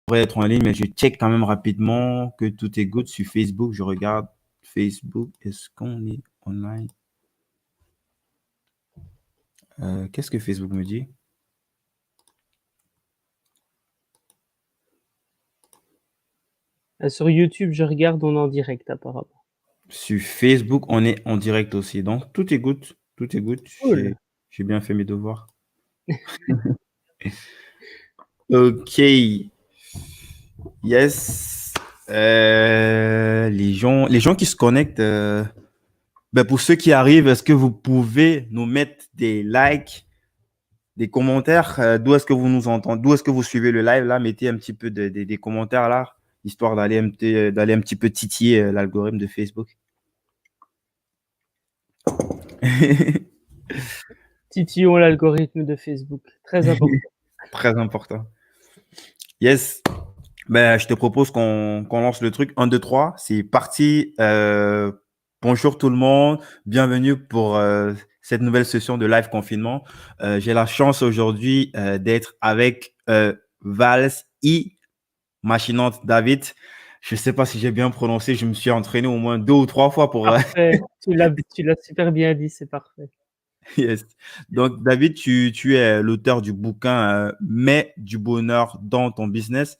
devrais être en ligne, mais je check quand même rapidement que tout est good sur Facebook. Je regarde Facebook. Est-ce qu'on est online? Qu'est-ce que Facebook me dit? Sur YouTube, je regarde, on est en direct apparemment. Sur Facebook, on est en direct aussi. Donc, tout est good. Tout est good. Cool. J'ai bien fait mes devoirs. Ok. Yes. Les gens qui se connectent, ben pour ceux qui arrivent, est-ce que vous pouvez nous mettre des likes, des commentaires? D'où est-ce que vous nous entendez? D'où est-ce que vous suivez le live là? Mettez un petit peu des commentaires là, histoire d'aller un petit peu titiller l'algorithme de Facebook. Titillons l'algorithme de Facebook. Très important. Très important. Yes. Ben, je te propose qu'on lance le truc. 1, 2, 3. C'est parti. Bonjour tout le monde. Bienvenue pour cette nouvelle session de live confinement. J'ai la chance aujourd'hui d'être avec Vals I. Machinante David. Je ne sais pas si j'ai bien prononcé. Je me suis entraîné au moins 2 ou 3 fois pour. Parfait. Tu l'as super bien dit, c'est parfait. Yes. Donc, David, tu es l'auteur du bouquin Mets du bonheur dans ton business.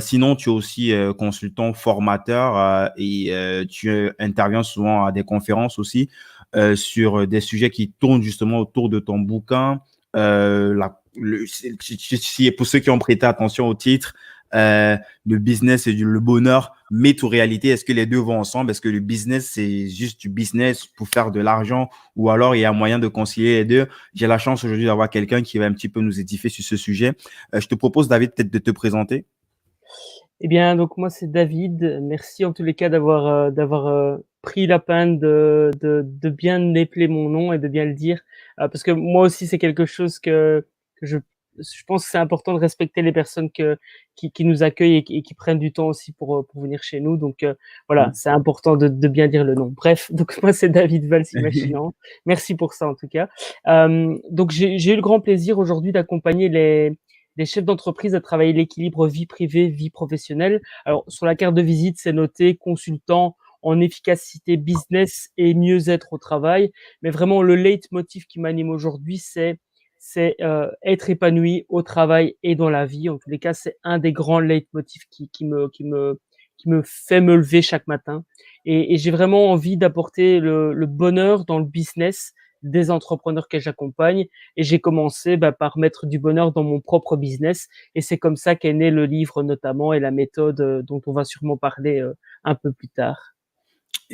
Sinon, tu es aussi consultant, formateur et tu interviens souvent à des conférences aussi sur des sujets qui tournent justement autour de ton bouquin. Pour ceux qui ont prêté attention au titre, le business et le bonheur, mais tout réalité, est-ce que les deux vont ensemble? Est-ce que le business, c'est juste du business pour faire de l'argent ou alors il y a moyen de concilier les deux? J'ai la chance aujourd'hui d'avoir quelqu'un qui va un petit peu nous édifier sur ce sujet. Je te propose, David, peut-être de te présenter. Eh bien, donc moi, c'est David. Merci en tous les cas d'avoir pris la peine de bien épeler mon nom et de bien le dire. Parce que moi aussi, c'est quelque chose que je pense que c'est important de respecter les personnes qui nous accueillent et qui prennent du temps aussi pour venir chez nous. Donc, voilà, c'est important de bien dire le nom. Bref, donc moi, c'est David Valls Imaginant. Merci pour ça, en tout cas. Donc, j'ai eu le grand plaisir aujourd'hui d'accompagner les chefs d'entreprise à travailler l'équilibre vie privée, vie professionnelle. Alors, sur la carte de visite, c'est noté consultant en efficacité business et mieux-être au travail. Mais vraiment, le leitmotiv qui m'anime aujourd'hui, c'est être épanoui au travail et dans la vie. En tous les cas, c'est un des grands leitmotifs qui me fait me lever chaque matin. Et j'ai vraiment envie d'apporter le bonheur dans le business des entrepreneurs que j'accompagne. Et j'ai commencé par mettre du bonheur dans mon propre business. Et c'est comme ça qu'est né le livre notamment et la méthode dont on va sûrement parler un peu plus tard.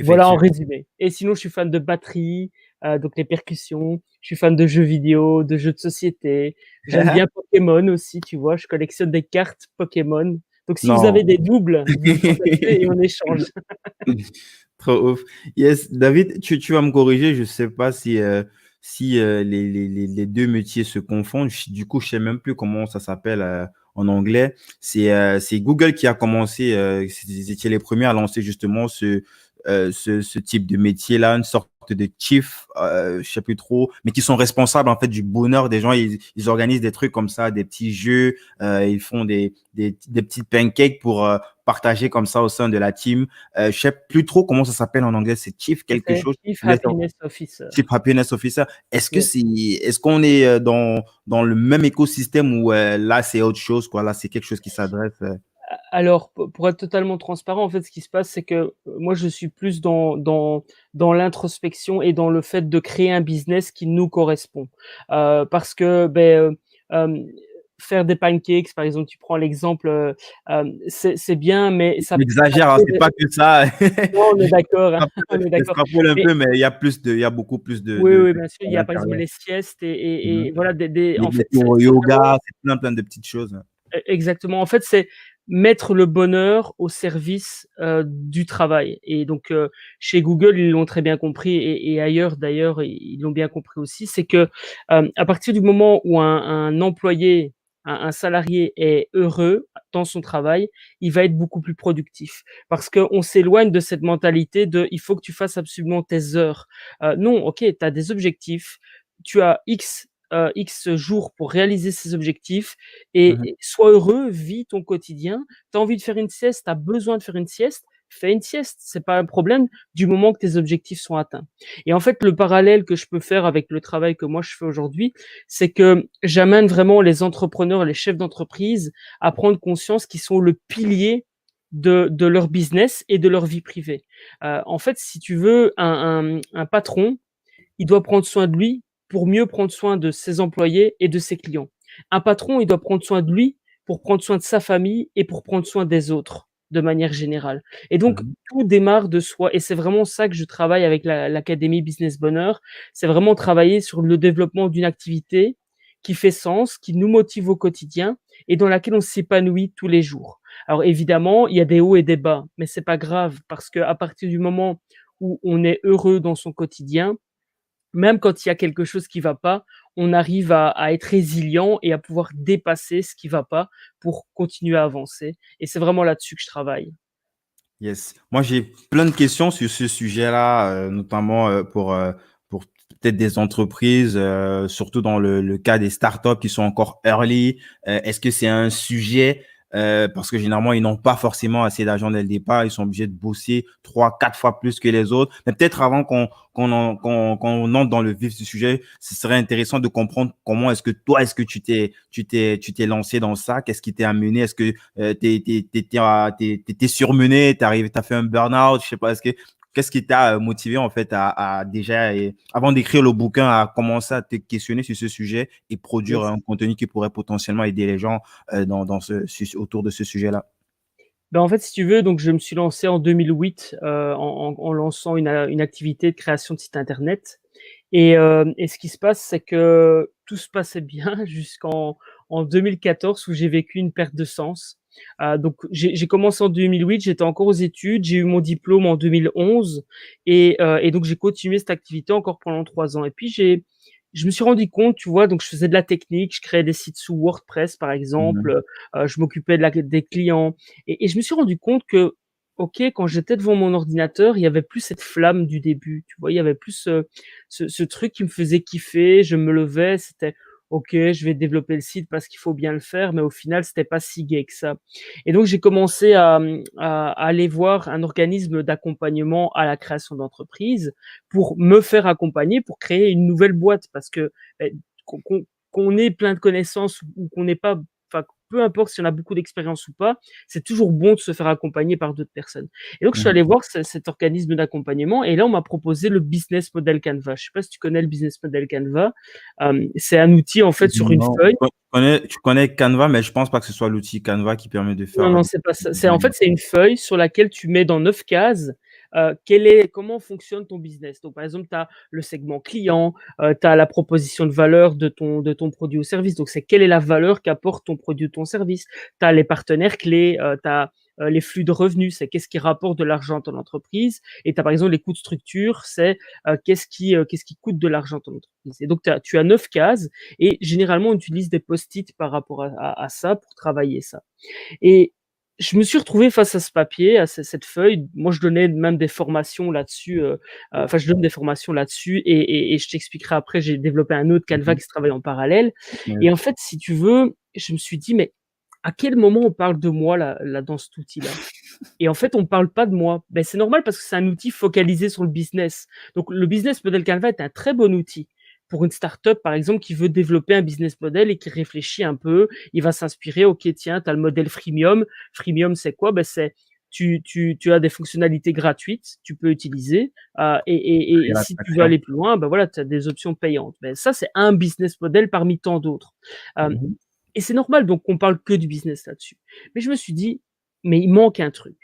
Voilà en Effectivement. résumé. Et sinon, je suis fan de batterie, donc les percussions. Je suis fan de jeux vidéo, de jeux de société. J'aime bien Pokémon aussi, tu vois. Je collectionne des cartes Pokémon. Donc, si vous avez Non. des doubles, vous me contactez et on échange. Trop ouf. Yes, David, tu vas me corriger. Je ne sais pas si les deux métiers se confondent. Du coup, je ne sais même plus comment ça s'appelle en anglais. C'est Google qui a commencé, c'était les premiers à lancer justement ce type de métier-là, une sorte de chief, je ne sais plus trop, mais qui sont responsables en fait du bonheur des gens. Ils organisent des trucs comme ça, des petits jeux, ils font des petites pancakes pour partager comme ça au sein de la team. Je sais plus trop comment ça s'appelle en anglais, c'est Chief quelque C'est chose. Chief Je laisse en- Happiness Officer. Chief Happiness Officer. Yeah. Est-ce qu'on est dans le même écosystème ou là c'est autre chose quoi, là c'est quelque chose qui s'adresse. Alors, pour être totalement transparent, en fait, ce qui se passe, c'est que moi, je suis plus dans l'introspection et dans le fait de créer un business qui nous correspond. Parce que faire des pancakes, par exemple, tu prends l'exemple, c'est bien, mais ça J'exagère, hein, crée c'est pas que ça. non, on est d'accord, hein, on est d'accord. J'extrapole un Mais peu, mais il y a beaucoup plus oui, oui, bien sûr, à il y a par exemple l'intérieur. les siestes Mhm. et voilà, en Les fait, cours au c'est vraiment yoga, c'est plein de petites choses. exactement. En fait, c'est mettre le bonheur au service du travail. Et donc, chez Google, ils l'ont très bien compris et ailleurs, d'ailleurs, ils l'ont bien compris aussi. C'est que à partir du moment où un employé, un salarié est heureux dans son travail, il va être beaucoup plus productif. Parce qu'on s'éloigne de cette mentalité de il faut que tu fasses absolument tes heures. Non, ok, tu as des objectifs, tu as X X jours pour réaliser ces objectifs et Mmh. sois heureux, vis ton quotidien. Tu as envie de faire une sieste, tu as besoin de faire une sieste, fais une sieste, c'est pas un problème du moment que tes objectifs sont atteints. Et en fait, le parallèle que je peux faire avec le travail que moi je fais aujourd'hui, c'est que j'amène vraiment les entrepreneurs, les chefs d'entreprise à prendre conscience qu'ils sont le pilier de leur business et de leur vie privée. En fait, si tu veux, un patron, il doit prendre soin de lui pour mieux prendre soin de ses employés et de ses clients. Un patron, il doit prendre soin de lui pour prendre soin de sa famille et pour prendre soin des autres, de manière générale. Et donc, Mmh. tout démarre de soi et c'est vraiment ça que je travaille avec l'académie Business Bonheur. C'est vraiment travailler sur le développement d'une activité qui fait sens, qui nous motive au quotidien et dans laquelle on s'épanouit tous les jours. Alors évidemment, il y a des hauts et des bas, mais c'est pas grave parce qu'à partir du moment où on est heureux dans son quotidien, même quand il y a quelque chose qui va pas, on arrive à être résilient et à pouvoir dépasser ce qui va pas pour continuer à avancer et c'est vraiment là-dessus que je travaille. Yes. Moi, j'ai plein de questions sur ce sujet-là, notamment pour peut-être des entreprises, surtout dans le cas des startups qui sont encore early. Est-ce que c'est un sujet, parce que généralement, ils n'ont pas forcément assez d'argent dès le départ, ils sont obligés de bosser 3, 4 fois plus que les autres. Mais peut-être avant qu'on entre dans le vif du sujet, ce serait intéressant de comprendre comment est-ce que toi, est-ce que tu t'es lancé dans ça? Qu'est-ce qui t'est amené? Est-ce que t'es surmené, t'as fait un burn-out, je sais pas, qu'est-ce qui t'a motivé en fait à déjà, avant d'écrire le bouquin, à commencer à te questionner sur ce sujet et produire Yes. un contenu qui pourrait potentiellement aider les gens autour de ce sujet-là? Ben, en fait, si tu veux, donc je me suis lancé en 2008, en lançant une activité de création de site internet et ce qui se passe, c'est que tout se passait bien jusqu'en 2014 où j'ai vécu une perte de sens. Donc j'ai commencé en 2008, j'étais encore aux études, j'ai eu mon diplôme en 2011 et donc j'ai continué cette activité encore pendant 3 ans et puis je me suis rendu compte, tu vois, donc je faisais de la technique, je créais des sites sous WordPress, par Mhm. exemple, je m'occupais des clients et je me suis rendu compte que, OK, quand j'étais devant mon ordinateur, il y avait plus cette flamme du début, tu vois? Il y avait plus ce truc qui me faisait kiffer, je me levais, c'était: «OK, je vais développer le site parce qu'il faut bien le faire», mais au final, c'était pas si gai que ça et donc j'ai commencé à aller voir un organisme d'accompagnement à la création d'entreprise pour me faire accompagner, pour créer une nouvelle boîte parce que, beh, qu'on ait plein de connaissances ou qu'on n'ait pas enfin, peu importe si on a beaucoup d'expérience ou pas, c'est toujours bon de se faire accompagner par d'autres personnes et donc je suis Mhm. allé voir cet organisme d'accompagnement et là, on m'a proposé le business model Canva. Je sais pas si tu connais le business model Canva? C'est un outil, en fait, sur une Non, feuille. tu connais Canva, mais je pense pas que ce soit l'outil Canva qui permet de Non, faire non, des c'est pas ça. C'est en designs. fait, c'est une feuille sur laquelle tu mets dans 9 cases, comment fonctionne ton business. Donc, par exemple, tu as le segment client, tu as la proposition de valeur de ton produit ou service. Donc, c'est quelle est la valeur qu'apporte ton produit ou ton service. Tu as les partenaires clés, tu as, les flux de revenus, c'est qu'est-ce qui rapporte de l'argent à ton entreprise et tu as, par exemple, les coûts de structure, c'est, qu'est-ce qui coûte de l'argent à ton entreprise et donc tu as 9 cases et généralement, on utilise des post-it par rapport à ça pour travailler ça. Et je me suis retrouvé face à ce papier, à cette feuille. Moi, je donnais même des formations là-dessus, enfin, je donne des formations là-dessus et je t'expliquerai après, j'ai développé un autre Canva Mhm. qui se travaille en parallèle et Yes. en fait, si tu veux, je me suis dit: «Mais à quel moment on parle de moi là dans cet outil-là?» Et en fait, on parle pas de moi. Ben c'est normal parce que c'est un outil focalisé sur le business. Donc le business model Canva est un très bon outil pour une startup, par exemple, qui veut développer un business model et qui réfléchit un peu. Il va s'inspirer, OK, tiens, tu as le modèle freemium. Freemium, c'est quoi? Ben c'est tu as des fonctionnalités gratuites, tu peux utiliser, et Et si tu veux l'attraction. aller plus loin, ben voilà, tu as des options payantes. Ben ça, c'est un business model parmi tant d'autres. Hem Mhm. et c'est normal donc qu'on parle que du business là-dessus. Mais je me suis dit: «Mais il manque un truc.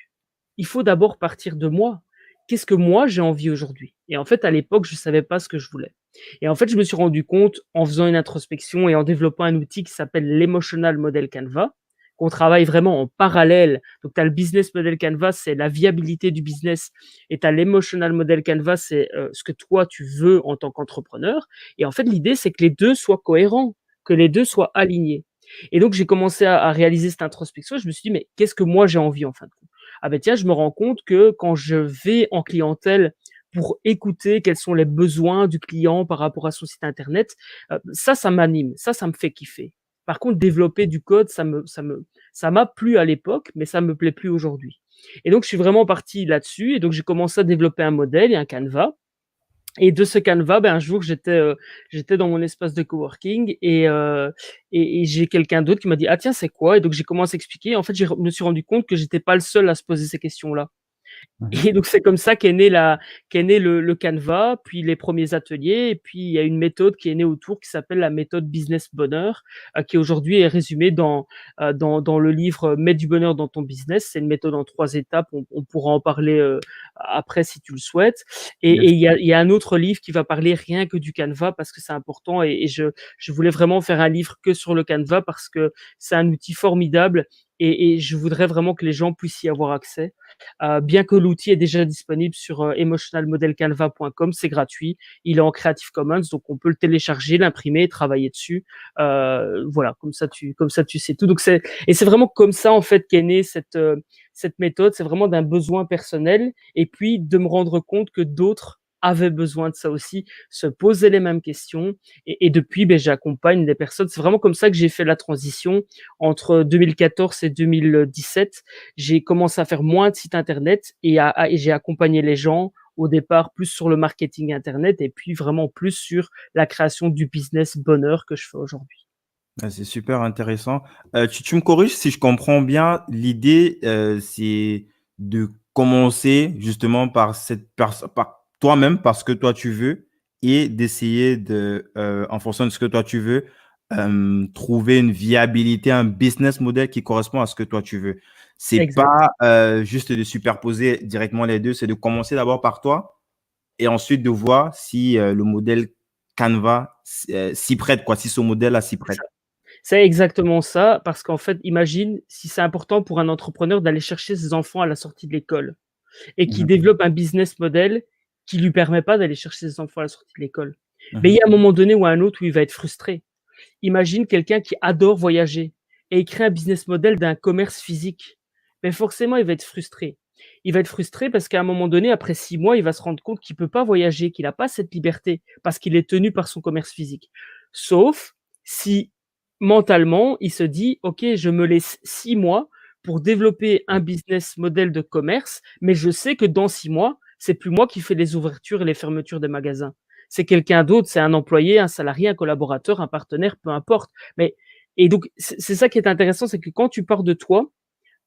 Il faut d'abord partir de moi. Qu'est-ce que moi j'ai envie aujourd'hui?» Et en fait, à l'époque, je savais pas ce que je voulais. Et en fait, je me suis rendu compte en faisant une introspection et en développant un outil qui s'appelle l'Emotional Model Canva, qu'on travaille vraiment en parallèle. Donc, tu as le Business Model Canva, c'est la viabilité du business et tu as l'Emotional Model Canva, c'est, ce que toi tu veux en tant qu'entrepreneur et en fait, l'idée, c'est que les 2 soient cohérents, que les 2 soient alignés et donc j'ai commencé à réaliser cette introspection. Je me suis dit: «Mais qu'est-ce que moi j'ai envie en fin de compte?» Ah ben tiens, je me rends compte que quand je vais en clientèle pour écouter quels sont les besoins du client par rapport à son site internet. Ça m'anime, ça me fait kiffer. Par contre, développer du code, ça m'a plu à l'époque, mais ça me plaît plus aujourd'hui. Et donc, je suis vraiment parti là-dessus. Et donc, j'ai commencé à développer un modèle et un canevas. Et de ce canevas, ben, un jour, j'étais dans mon espace de coworking et j'ai quelqu'un d'autre qui m'a dit, ah tiens, c'est quoi? Et donc, j'ai commencé à expliquer. En fait, je me suis rendu compte que j'étais pas le seul à se poser ces questions-là. Mhm. Et donc c'est comme ça qu'est né le canevas, puis les premiers ateliers et puis il y a une méthode qui est née autour qui s'appelle la méthode business bonheur, qui aujourd'hui est résumée dans le livre Mets du bonheur dans ton business. C'est une méthode en 3 étapes, on pourra en parler, après si tu le souhaites et Yes. il y a un autre livre qui va parler rien que du canevas parce que c'est important et je voulais vraiment faire un livre que sur le canevas parce que c'est un outil formidable et je voudrais vraiment que les gens puissent y avoir accès. Bien que l'outil est déjà disponible sur emotionalmodelcanva.com, c'est gratuit. Il est en Creative Commons, donc on peut le télécharger, l'imprimer, travailler dessus. Voilà, comme ça tu sais tout. Donc c'est vraiment comme ça en fait qu'est née cette méthode. C'est vraiment d'un besoin personnel et puis de me rendre compte que d'autres avaient besoin de ça aussi, se poser les mêmes questions et depuis ben, j'accompagne des personnes. C'est vraiment comme ça que j'ai fait la transition entre 2014 et 2017. J'ai commencé à faire moins de sites internet et j'ai accompagné les gens au départ plus sur le marketing internet et puis vraiment plus sur la création du business bonheur que je fais aujourd'hui. Ah, c'est super intéressant. Tu me corriges si je comprends bien, l'idée, c'est de commencer justement par toi-même, parce que toi tu veux, et d'essayer en fonction de ce que toi tu veux, trouver une viabilité, un business model qui correspond à ce que toi tu veux. C'est Exact. pas juste de superposer directement les deux, c'est de commencer d'abord par toi et ensuite de voir si le modèle Canva s'y prête, quoi, si ce modèle-là s'y C'est ça. prête. C'est exactement ça, parce qu'en fait, imagine si c'est important pour un entrepreneur d'aller chercher ses enfants à la sortie de l'école et qui Mhm, développe un business model qui lui permet pas d'aller chercher ses enfants à la sortie de l'école. Mais il mhm. y a un moment donné ou un autre où il va être frustré. Imagine quelqu'un qui adore voyager et il crée un business model d'un commerce physique. Mais forcément, il va être frustré. Il va être frustré parce qu'à un moment donné, après 6 mois, il va se rendre compte qu'il peut pas voyager, qu'il n'a pas cette liberté parce qu'il est tenu par son commerce physique. Sauf si mentalement, il se dit, OK, je me laisse 6 mois pour développer un business model de commerce, mais je sais que dans 6 mois, c'est plus moi qui fais les ouvertures et les fermetures des magasins. C'est quelqu'un d'autre, c'est un employé, un salarié, un collaborateur, un partenaire, peu importe. Mais et donc c'est ça qui est intéressant, c'est que quand tu pars de toi,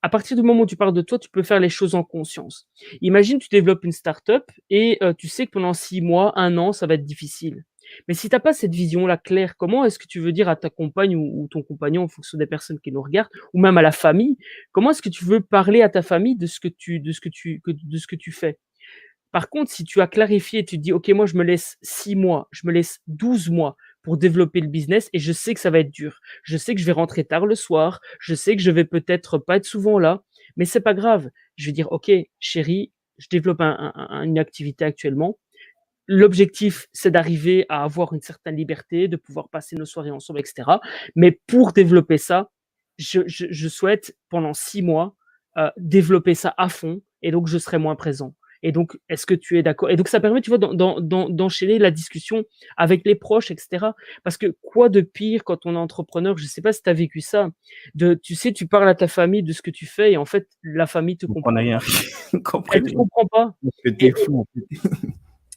à partir du moment où tu pars de toi, tu peux faire les choses en conscience. Imagine, tu développes une startup et tu sais que pendant 6 mois, 1 an, ça va être difficile. Mais si tu as pas cette vision-là claire, comment est-ce que tu veux dire à ta compagne ou ton compagnon, en fonction des personnes qui nous regardent, ou même à la famille, comment est-ce que tu veux parler à ta famille de ce que tu fais? Par contre, si tu as clarifié, tu te dis: «OK, moi, je me laisse 6 mois, je me laisse 12 mois pour développer le business et je sais que ça va être dur. Je sais que je vais rentrer tard le soir, je sais que je vais peut-être pas être souvent là, mais c'est pas grave». Je vais dire: «OK, chérie, je développe une activité actuellement. L'objectif, c'est d'arriver à avoir une certaine liberté, de pouvoir passer nos soirées ensemble et cetera. Mais pour développer ça, je souhaite pendant 6 mois, développer ça à fond et donc je serai moins présent. Et donc, est-ce que tu es d'accord? Et donc ça permet, tu vois, d'enchaîner la discussion avec les proches et cetera. Parce que quoi de pire quand on est entrepreneur? Je sais pas si tu as vécu ça, tu sais, tu parles à ta famille de ce que tu fais et en fait, la famille te Ils comprennent comprend pas. rien. Ils Elle comprennent te rien. comprend pas. Que Et t'es fou, en fait.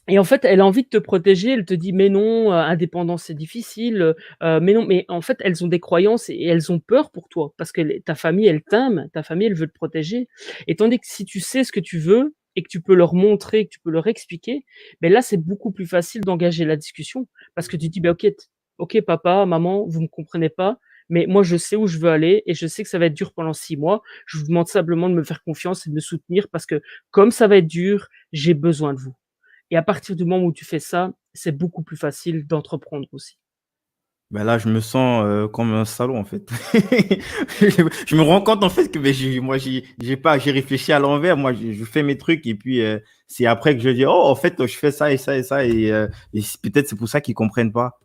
et en fait, elle a envie de te protéger, elle te dit: «Mais non, indépendance, c'est difficile, mais non», mais en fait, elles ont des croyances et elles ont peur pour toi parce que les ta famille, elle t'aime, ta famille, elle veut te protéger et tandis que si tu sais ce que tu veux et que tu peux leur montrer, que tu peux leur expliquer, beh, là, c'est beaucoup plus facile d'engager la discussion parce que tu dis: «Bah, OK papa, maman, vous me comprenez pas, mais moi, je sais où je veux aller et je sais que ça va être dur pendant 6 mois. Je vous demande simplement de me faire confiance et de me soutenir parce que comme ça va être dur, j'ai besoin de vous». Et à partir du moment où tu fais ça, c'est beaucoup plus facile d'entreprendre aussi. Ben là, je me sens comme un salaud, en fait. Je me rends compte, en fait, que ben, moi, j'ai réfléchi à l'envers. Moi, je fais mes trucs et puis c'est après que je dis, oh, en fait, je fais ça et ça et ça. Et peut-être c'est pour ça qu'ils comprennent pas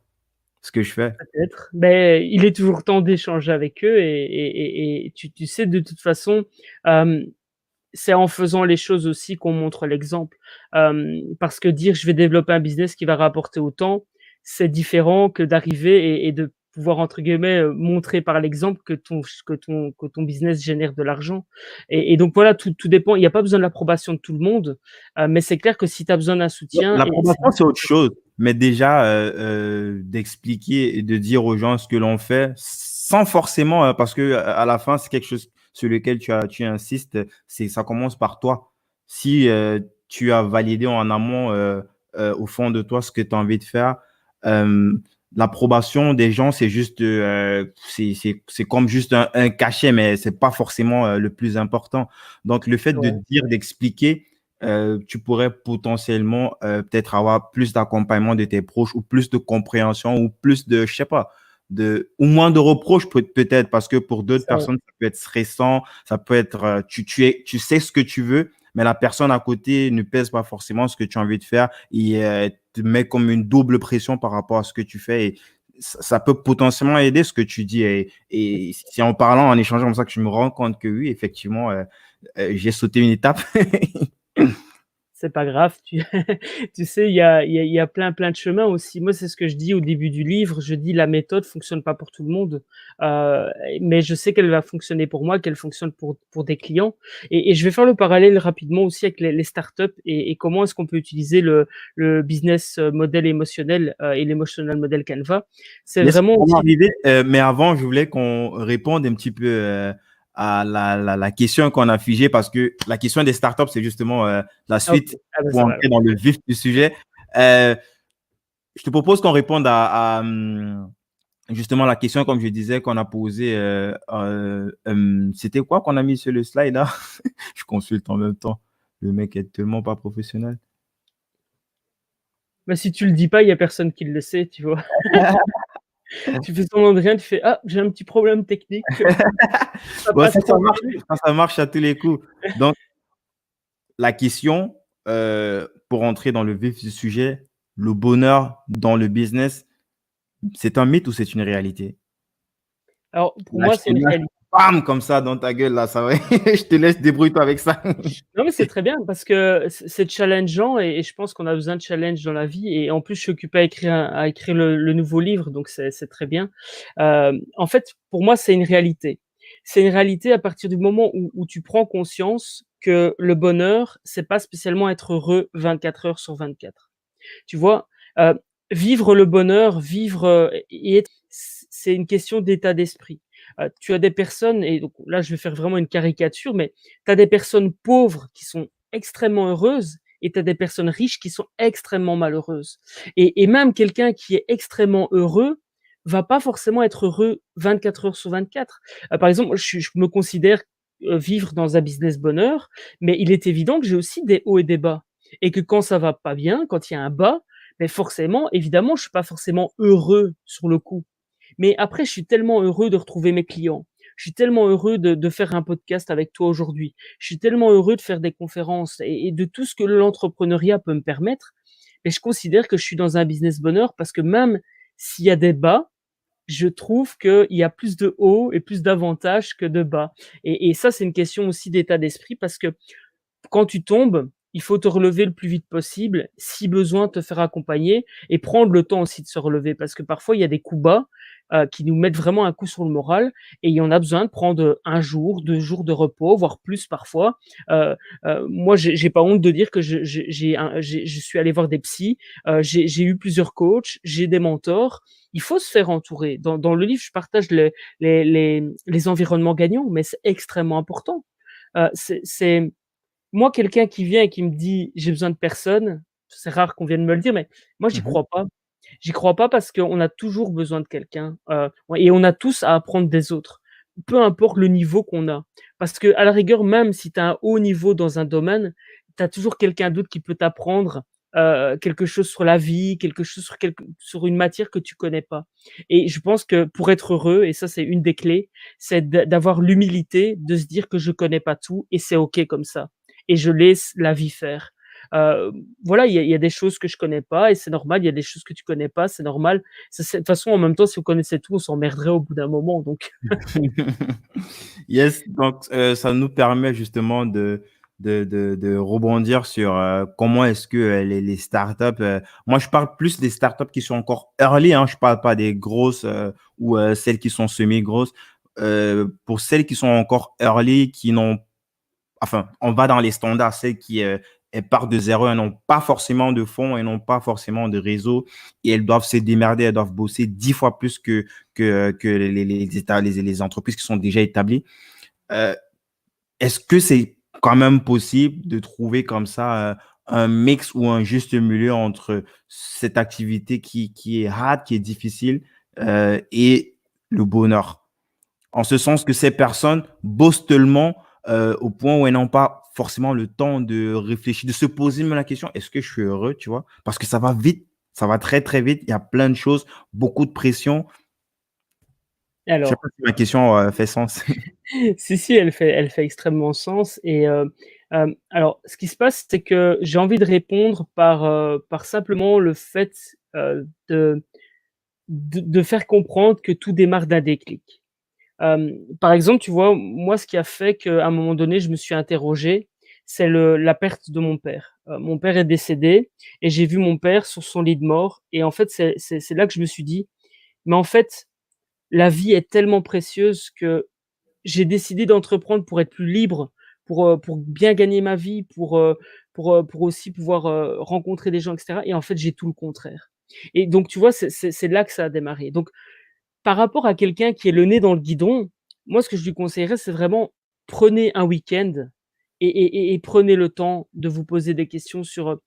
ce que je fais. Peut-être, mais il est toujours temps d'échanger avec eux et tu sais de toute façon, hem c'est en faisant les choses aussi qu'on montre l'exemple. Parce que dire: «Je vais développer un business qui va rapporter autant», c'est différent que d'arriver et de pouvoir entre guillemets, «montrer par l'exemple» que ton business génère de l'argent et donc voilà, tout dépend. Il y a pas besoin de l'approbation de tout le monde, mais c'est clair que si tu as besoin d'un soutien et c'est L'approbation, c'est autre chose, mais déjà, d'expliquer et de dire aux gens ce que l'on fait sans forcément, parce que à la fin, c'est quelque chose sur lequel tu insistes, ça commence par toi. Si tu as validé en amont, au fond de toi, ce que tu as envie de faire, euh, l'approbation des gens, c'est juste, c'est comme juste un cachet, mais c'est pas forcément le plus important. Donc, le fait de ouais, dire, d'expliquer, tu pourrais potentiellement peut-être avoir plus d'accompagnement de tes proches ou plus de compréhension ou plus de, je sais pas, ou moins de reproches peut-être parce que pour d'autres ça personnes, ça peut être stressant, ça peut être, tu sais ce que tu veux, mais la personne à côté ne pèse pas forcément ce que tu as envie de faire et te met comme une double pression par rapport à ce que tu fais et ça peut potentiellement aider ce que tu dis et c'est en parlant, en échangeant comme ça que je me rends compte que oui, effectivement, j'ai sauté une étape. c'est pas grave, tu tu sais, il y a plein de chemins aussi. Moi, c'est ce que je dis au début du livre, je dis: «La méthode fonctionne pas pour tout le monde, heu, mais je sais qu'elle va fonctionner pour moi, qu'elle fonctionne pour des clients» et je vais faire le parallèle rapidement aussi avec les startups et comment est-ce qu'on peut utiliser le business, model émotionnel, et l'emotional model Canva. C'est Yes, vraiment on va aussi arriver, mais avant, je voulais qu'on réponde un petit peu à la question qu'on a figée parce que la question des startups, c'est justement la OK, suite ah bah, pour ça va entrer alors. dans le vif du sujet. Euh, je te propose qu'on réponde justement la question, comme je disais, qu'on a posée. C'était quoi qu'on a mis sur le slide là? Je consulte en même temps. Le mec est tellement pas professionnel. Bah, si tu le dis pas, il y a personne qui le sait, tu vois? Tu fais semblant de rien, tu fais: «Ah, j'ai un petit problème technique», ça Bon, passe tranquille. ça marche à tous les coups. Donc, la question, pour entrer dans le vif du sujet, le bonheur dans le business, c'est un mythe ou c'est une réalité? Alors pour Là, moi, je c'est te une lâche, réalité. bam, comme ça dans ta gueule, là, ça va. Je te laisse, débrouille-toi avec ça. Non, mais c'est très bien parce que c'est challengeant et je pense qu'on a besoin de challenge dans la vie et en plus, je suis occupé à écrire le nouveau livre, donc c'est très bien. En fait, pour moi, c'est une réalité. C'est une réalité à partir du moment où tu prends conscience que le bonheur, c'est pas spécialement être heureux 24 heures sur 24. Tu vois? Heu, vivre le bonheur, vivre, et être c'est une question d'état d'esprit. Tu as des personnes et donc là, je vais faire vraiment une caricature, mais tu as des personnes pauvres qui sont extrêmement heureuses et tu as des personnes riches qui sont extrêmement malheureuses et même quelqu'un qui est extrêmement heureux va pas forcément être heureux 24 heures sur 24. Par exemple, je me considère, vivre dans un business bonheur, mais il est évident que j'ai aussi des hauts et des bas et que quand ça va pas bien, quand il y a un bas, beh, forcément, évidemment, je suis pas forcément heureux sur le coup. Mais après, je suis tellement heureux de retrouver mes clients. Je suis tellement heureux de faire un podcast avec toi aujourd'hui. Je suis tellement heureux de faire des conférences et de tout ce que l'entrepreneuriat peut me permettre. Et je considère que je suis dans un business bonheur parce que même s'il y a des bas, je trouve qu'il y a plus de hauts et plus d'avantages que de bas. Et ça, c'est une question aussi d'état d'esprit parce que quand tu tombes, il faut te relever le plus vite possible, si besoin te faire accompagner et prendre le temps aussi de se relever parce que parfois il y a des coups bas, qui nous mettent vraiment un coup sur le moral et il y en a besoin de prendre, 1 jour, 2 jours de repos, voire plus parfois. Heu moi j'ai pas honte de dire que je suis allé voir des psys, j'ai eu plusieurs coachs, j'ai des mentors. Il faut se faire entourer. Dans le livre, je partage les environnements gagnants, mais c'est extrêmement important. C'est moi, quelqu'un qui vient et qui me dit: «J'ai besoin de personne», c'est rare qu'on vienne me le dire, mais moi, j'y Mhm. crois pas. J'y crois pas parce qu'on a toujours besoin de quelqu'un, ouais et on a tous à apprendre des autres, peu importe le niveau qu'on a. Parce qu'à la rigueur, même si tu as un haut niveau dans un domaine, tu as toujours quelqu'un d'autre qui peut t'apprendre, quelque chose sur la vie, quelque chose sur une matière que tu connais pas et je pense que pour être heureux et ça, c'est une des clés, c'est d'avoir l'humilité de se dire que je connais pas tout et c'est OK comme ça et je laisse la vie faire. Heu, voilà, il y a des choses que je connais pas et c'est normal, il y a des choses que tu connais pas, c'est normal. C'est de toute façon, en même temps, si on connaissait tout, on s'emmerderait au bout d'un moment donc Yes, donc ça nous permet justement de rebondir sur comment est-ce que les startups, moi je parle plus des startups qui sont encore early, hein, je parle pas des grosses ou celles qui sont semi-grosses. Pour celles qui sont encore early, qui n'ont, enfin, on va dans les standards, celles qui elles partent de zéro, elles n'ont pas forcément de fonds, elles n'ont pas forcément de réseau et elles doivent se démerder, elles doivent bosser 10 fois plus que les entreprises qui sont déjà établies. Euh, Est-ce que c'est quand même possible de trouver comme ça un mix ou un juste milieu entre cette activité qui est hard, qui est difficile et le bonheur? En ce sens que ces personnes bossent tellement au point où elles n'ont pas forcément le temps de réfléchir, de se poser même la question, est-ce que je suis heureux, tu vois? Parce que ça va vite, ça va très, très vite. Il y a plein de choses, beaucoup de pression. Je sais Alors, pas si ma question fait sens. si, elle fait extrêmement sens et alors ce qui se passe, c'est que j'ai envie de répondre par simplement le fait, de faire comprendre que tout démarre d'un déclic. Par exemple, tu vois, moi, ce qui a fait qu'à un moment donné, je me suis interrogé, c'est la perte de mon père. Mon père est décédé et j'ai vu mon père sur son lit de mort et en fait, c'est là que je me suis dit: «Mais en fait, la vie est tellement précieuse que j'ai décidé d'entreprendre pour être plus libre, pour bien gagner ma vie, pour aussi pouvoir, rencontrer des gens et cetera» et en fait, j'ai tout le contraire et donc tu vois, c'est là que ça a démarré. Donc par rapport à quelqu'un qui est le nez dans le guidon, moi, ce que je lui conseillerais, c'est vraiment prenez un week-end et prenez le temps de vous poser des questions sur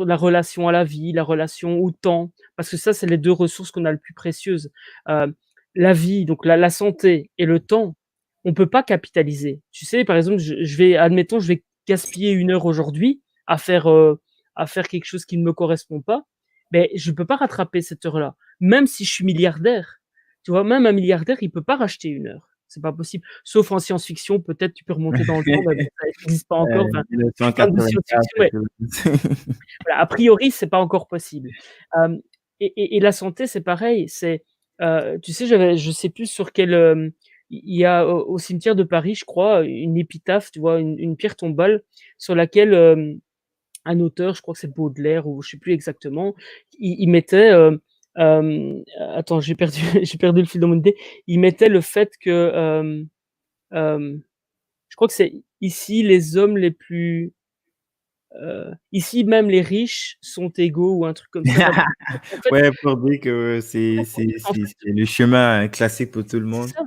la relation à la vie, la relation au temps, parce que ça, c'est les 2 ressources qu'on a le plus précieuses. Heu, la vie, donc la santé et le temps, on peut pas capitaliser. Tu sais, par exemple, je vais admettons, je vais gaspiller 1 heure aujourd'hui à faire quelque chose qui ne me correspond pas, beh, je peux pas rattraper cette heure-là, même si je suis milliardaire. Tu vois? Même un milliardaire, il peut pas racheter 1 heure. C'est pas possible. Sauf en science-fiction, peut-être tu peux remonter dans le temps, mais bon, ça existe pas encore. Enfin, je parle de 1984, science-fiction, mais voilà, a priori, c'est pas encore possible. Hem et la santé, c'est pareil. C'est, tu sais, je sais plus sur quel, il y a au cimetière de Paris, je crois, une épitaphe, tu vois? Une pierre tombale sur laquelle, un auteur, je crois que c'est Baudelaire ou je sais plus exactement, il mettait, attends, j'ai perdu j'ai perdu le fil de mon idée. Il mettait le fait que, je crois que c'est ici les hommes les plus, ici même les riches sont égaux ou un truc comme ça. Enfin bref, en fait Ouais, pour dire que c'est le chemin classique pour tout le c'est monde. ça.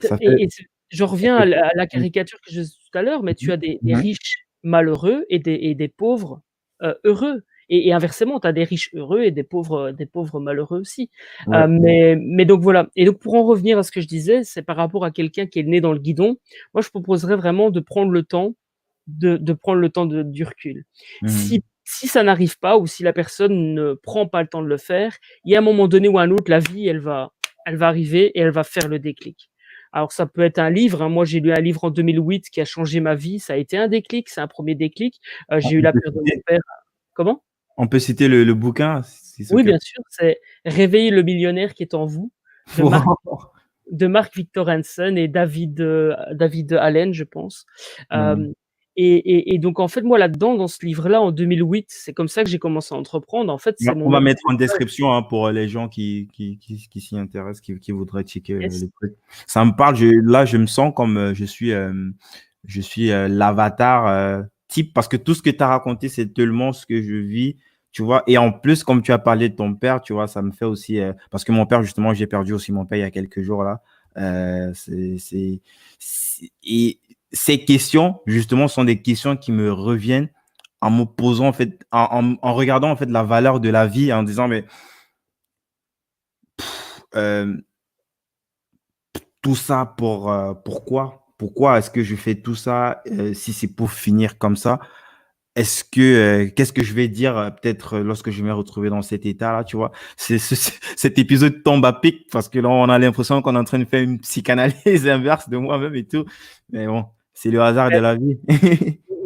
Ça fait Et j'en ça reviens fait à la caricature que je faisais tout à l'heure, mais tu mmh as des mh. riches malheureux et des pauvres, heureux et inversement, tu as des riches heureux et des pauvres malheureux aussi. Ouais. Mais donc voilà et donc pour en revenir à ce que je disais, c'est par rapport à quelqu'un qui est le nez dans le guidon, moi je proposerais vraiment de prendre le temps de prendre le temps de du recul. Mmh. Si ça n'arrive pas ou si la personne ne prend pas le temps de le faire, il y a un moment donné ou un autre, la vie, elle va arriver et elle va faire le déclic. Alors ça peut être un livre, hein. Moi, j'ai lu un livre en 2008 qui a changé ma vie. Ça a été un déclic, c'est un premier déclic. On J'ai eu on la peut perte de mon citer père. Comment? on peut citer le bouquin si c'est Oui, OK? bien sûr, c'est «Réveiller le millionnaire qui est en vous» de Wow. Mark Victor Hansen et David Allen, je pense. Mmh. Hem et donc en fait, moi, là-dedans, dans ce livre-là, en 2008, c'est comme ça que j'ai commencé à entreprendre. En fait, c'est mon On va maître mettre de en stage. description, hein, pour les gens qui s'y intéressent, qui voudraient checker Yes. le truc. Ça me parle, là, je me sens comme je suis l'avatar type, parce que tout ce que tu as raconté, c'est tellement ce que je vis, tu vois. Et en plus, comme tu as parlé de ton père, tu vois, ça me fait aussi, parce que mon père, justement, j'ai perdu aussi mon père il y a quelques jours là. Et ces questions, justement, sont des questions qui me reviennent en me posant en fait, en regardant en fait la valeur de la vie, en disant mais euh, tout ça pour pourquoi? Pourquoi est-ce que je fais tout ça si c'est pour finir comme ça? Est-ce que qu'est-ce que je vais dire peut-être lorsque je vais me retrouver dans cet état-là, tu vois? Cet épisode tombe à pic parce que là on a l'impression qu'on est en train de faire une psychanalyse inverse de moi-même et tout. Mais bon, c'est le hasard de la vie.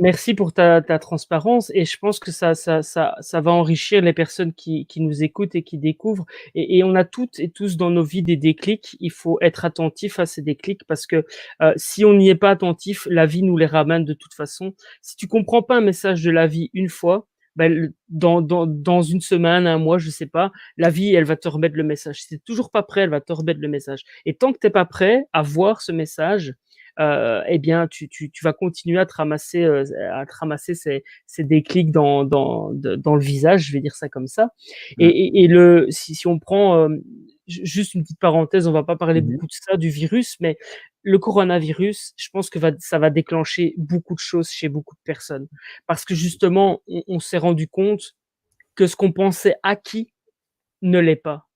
merci pour ta transparence et je pense que ça va enrichir les personnes qui nous écoutent et qui découvrent et on a toutes et tous dans nos vies des déclics. Il faut être attentif à ces déclics parce que, si on n'y est pas attentif, la vie nous les ramène de toute façon. Si tu comprends pas un message de la vie une fois, bah, le dans une semaine, un mois, je sais pas, la vie, elle va te remettre le message. Si tu toujours pas prêt, elle va te remettre le message et tant que tu es pas prêt à voir ce message, eh bien, tu vas continuer à te ramasser ces déclics dans le visage, je vais dire ça comme ça. Mm. Si on prend juste une petite parenthèse, on va pas parler Mhm. beaucoup de ça, du virus, mais le coronavirus, je pense que ça va déclencher beaucoup de choses chez beaucoup de personnes. Parce que justement, on s'est rendu compte que ce qu'on pensait acquis ne l'est pas.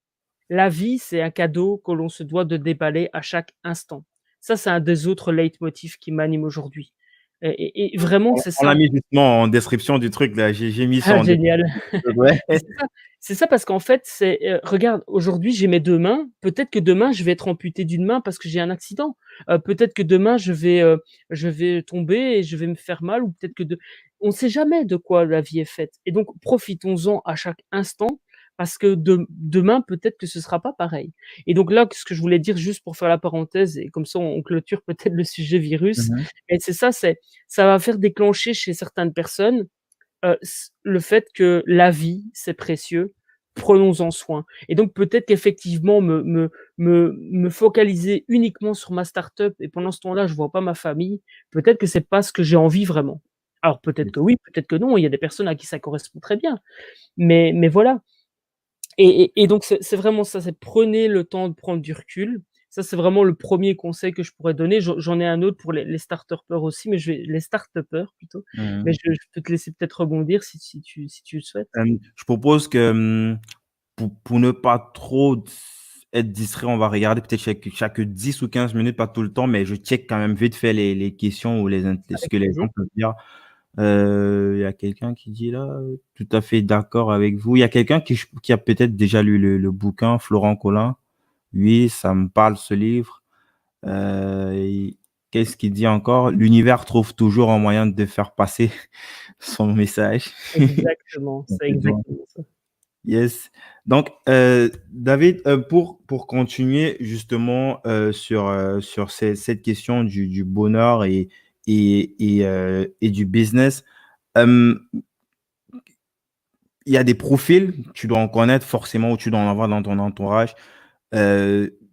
La vie, c'est un cadeau que l'on se doit de déballer à chaque instant. Ça, c'est un des autres leitmotifs qui m'anime aujourd'hui. Et vraiment, c'est On l'a ça. mis justement en description du truc là. J'ai mis ça Ah en génial. description. Ouais. C'est ça. C'est ça parce qu'en fait, regarde, aujourd'hui, j'ai mes 2 mains. Peut-être que demain, je vais être amputé d'une main parce que j'ai un accident. Peut-être que demain, je vais tomber et je vais me faire mal ou peut-être que de on ne sait jamais de quoi la vie est faite et donc profitons-en à chaque instant parce que demain, peut-être que ce sera pas pareil et donc là, ce que je voulais dire juste pour faire la parenthèse et comme ça, on clôture peut-être le sujet virus Mhm. et c'est ça, ça va faire déclencher chez certaines personnes le fait que la vie, c'est précieux, prenons-en soin. Et donc peut-être qu'effectivement me focaliser uniquement sur ma start-up et pendant ce temps-là, je vois pas ma famille, peut-être que c'est pas ce que j'ai envie vraiment. Alors peut-être que oui, peut-être que non, il y a des personnes à qui ça correspond très bien, mais voilà. Et donc c'est vraiment ça, c'est prenez le temps de prendre du recul. Ça, c'est vraiment le premier conseil que je pourrais donner. J'en ai un autre pour les start-upers aussi, mais je vais les start-upers plutôt, mais Mhm. je peux te laisser peut-être rebondir si tu le souhaites. Je propose que pour ne pas trop être distrait, on va regarder peut-être chaque 10 ou 15 minutes, pas tout le temps, mais je check quand même vite fait les questions ou ce Avec que les plaisir. gens peuvent dire. Il y a quelqu'un qui dit là, tout à fait d'accord avec vous. Il y a quelqu'un qui a peut-être déjà lu le bouquin, Florent Collin. Oui, ça me parle ce livre. Et qu'est-ce qu'il dit encore? L'univers trouve toujours un moyen de faire passer son message. Exactement, c'est exactement ça. Yes. Donc, David, pour continuer justement sur cette question du bonheur et du business, euh, il y a des profils, tu dois en connaître forcément ou tu dois en avoir dans ton entourage,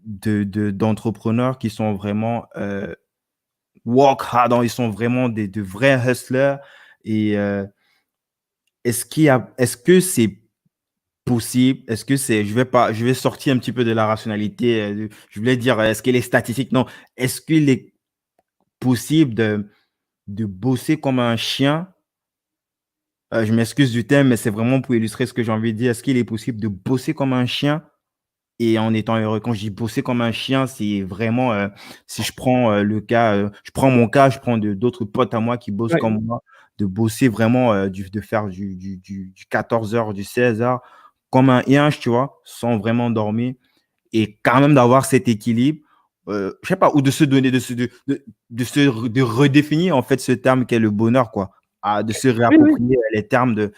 d'entrepreneurs qui sont vraiment work hard, hein, ils sont vraiment de vrais hustlers. Et est-ce que c'est possible? Est-ce que c'est, je vais sortir un petit peu de la rationalité. Je voulais dire, est-ce que les statistiques, non. Est-ce qu'il est possible de bosser comme un chien? Je m'excuse du thème, mais c'est vraiment pour illustrer ce que j'ai envie de dire. Est-ce qu'il est possible de bosser comme un chien et en étant heureux? Quand je dis bosser comme un chien, c'est vraiment, si je prends le cas, je prends mon cas, je prends d'autres potes à moi qui bossent Ouais. comme moi, de bosser vraiment, de faire du 14 heures, du 16 heures, comme un hinge, tu vois, sans vraiment dormir et quand même d'avoir cet équilibre, je sais pas, ou de se donner, de redéfinir en fait ce terme qu'est le bonheur, quoi. De se Oui, oui. réapproprier les termes de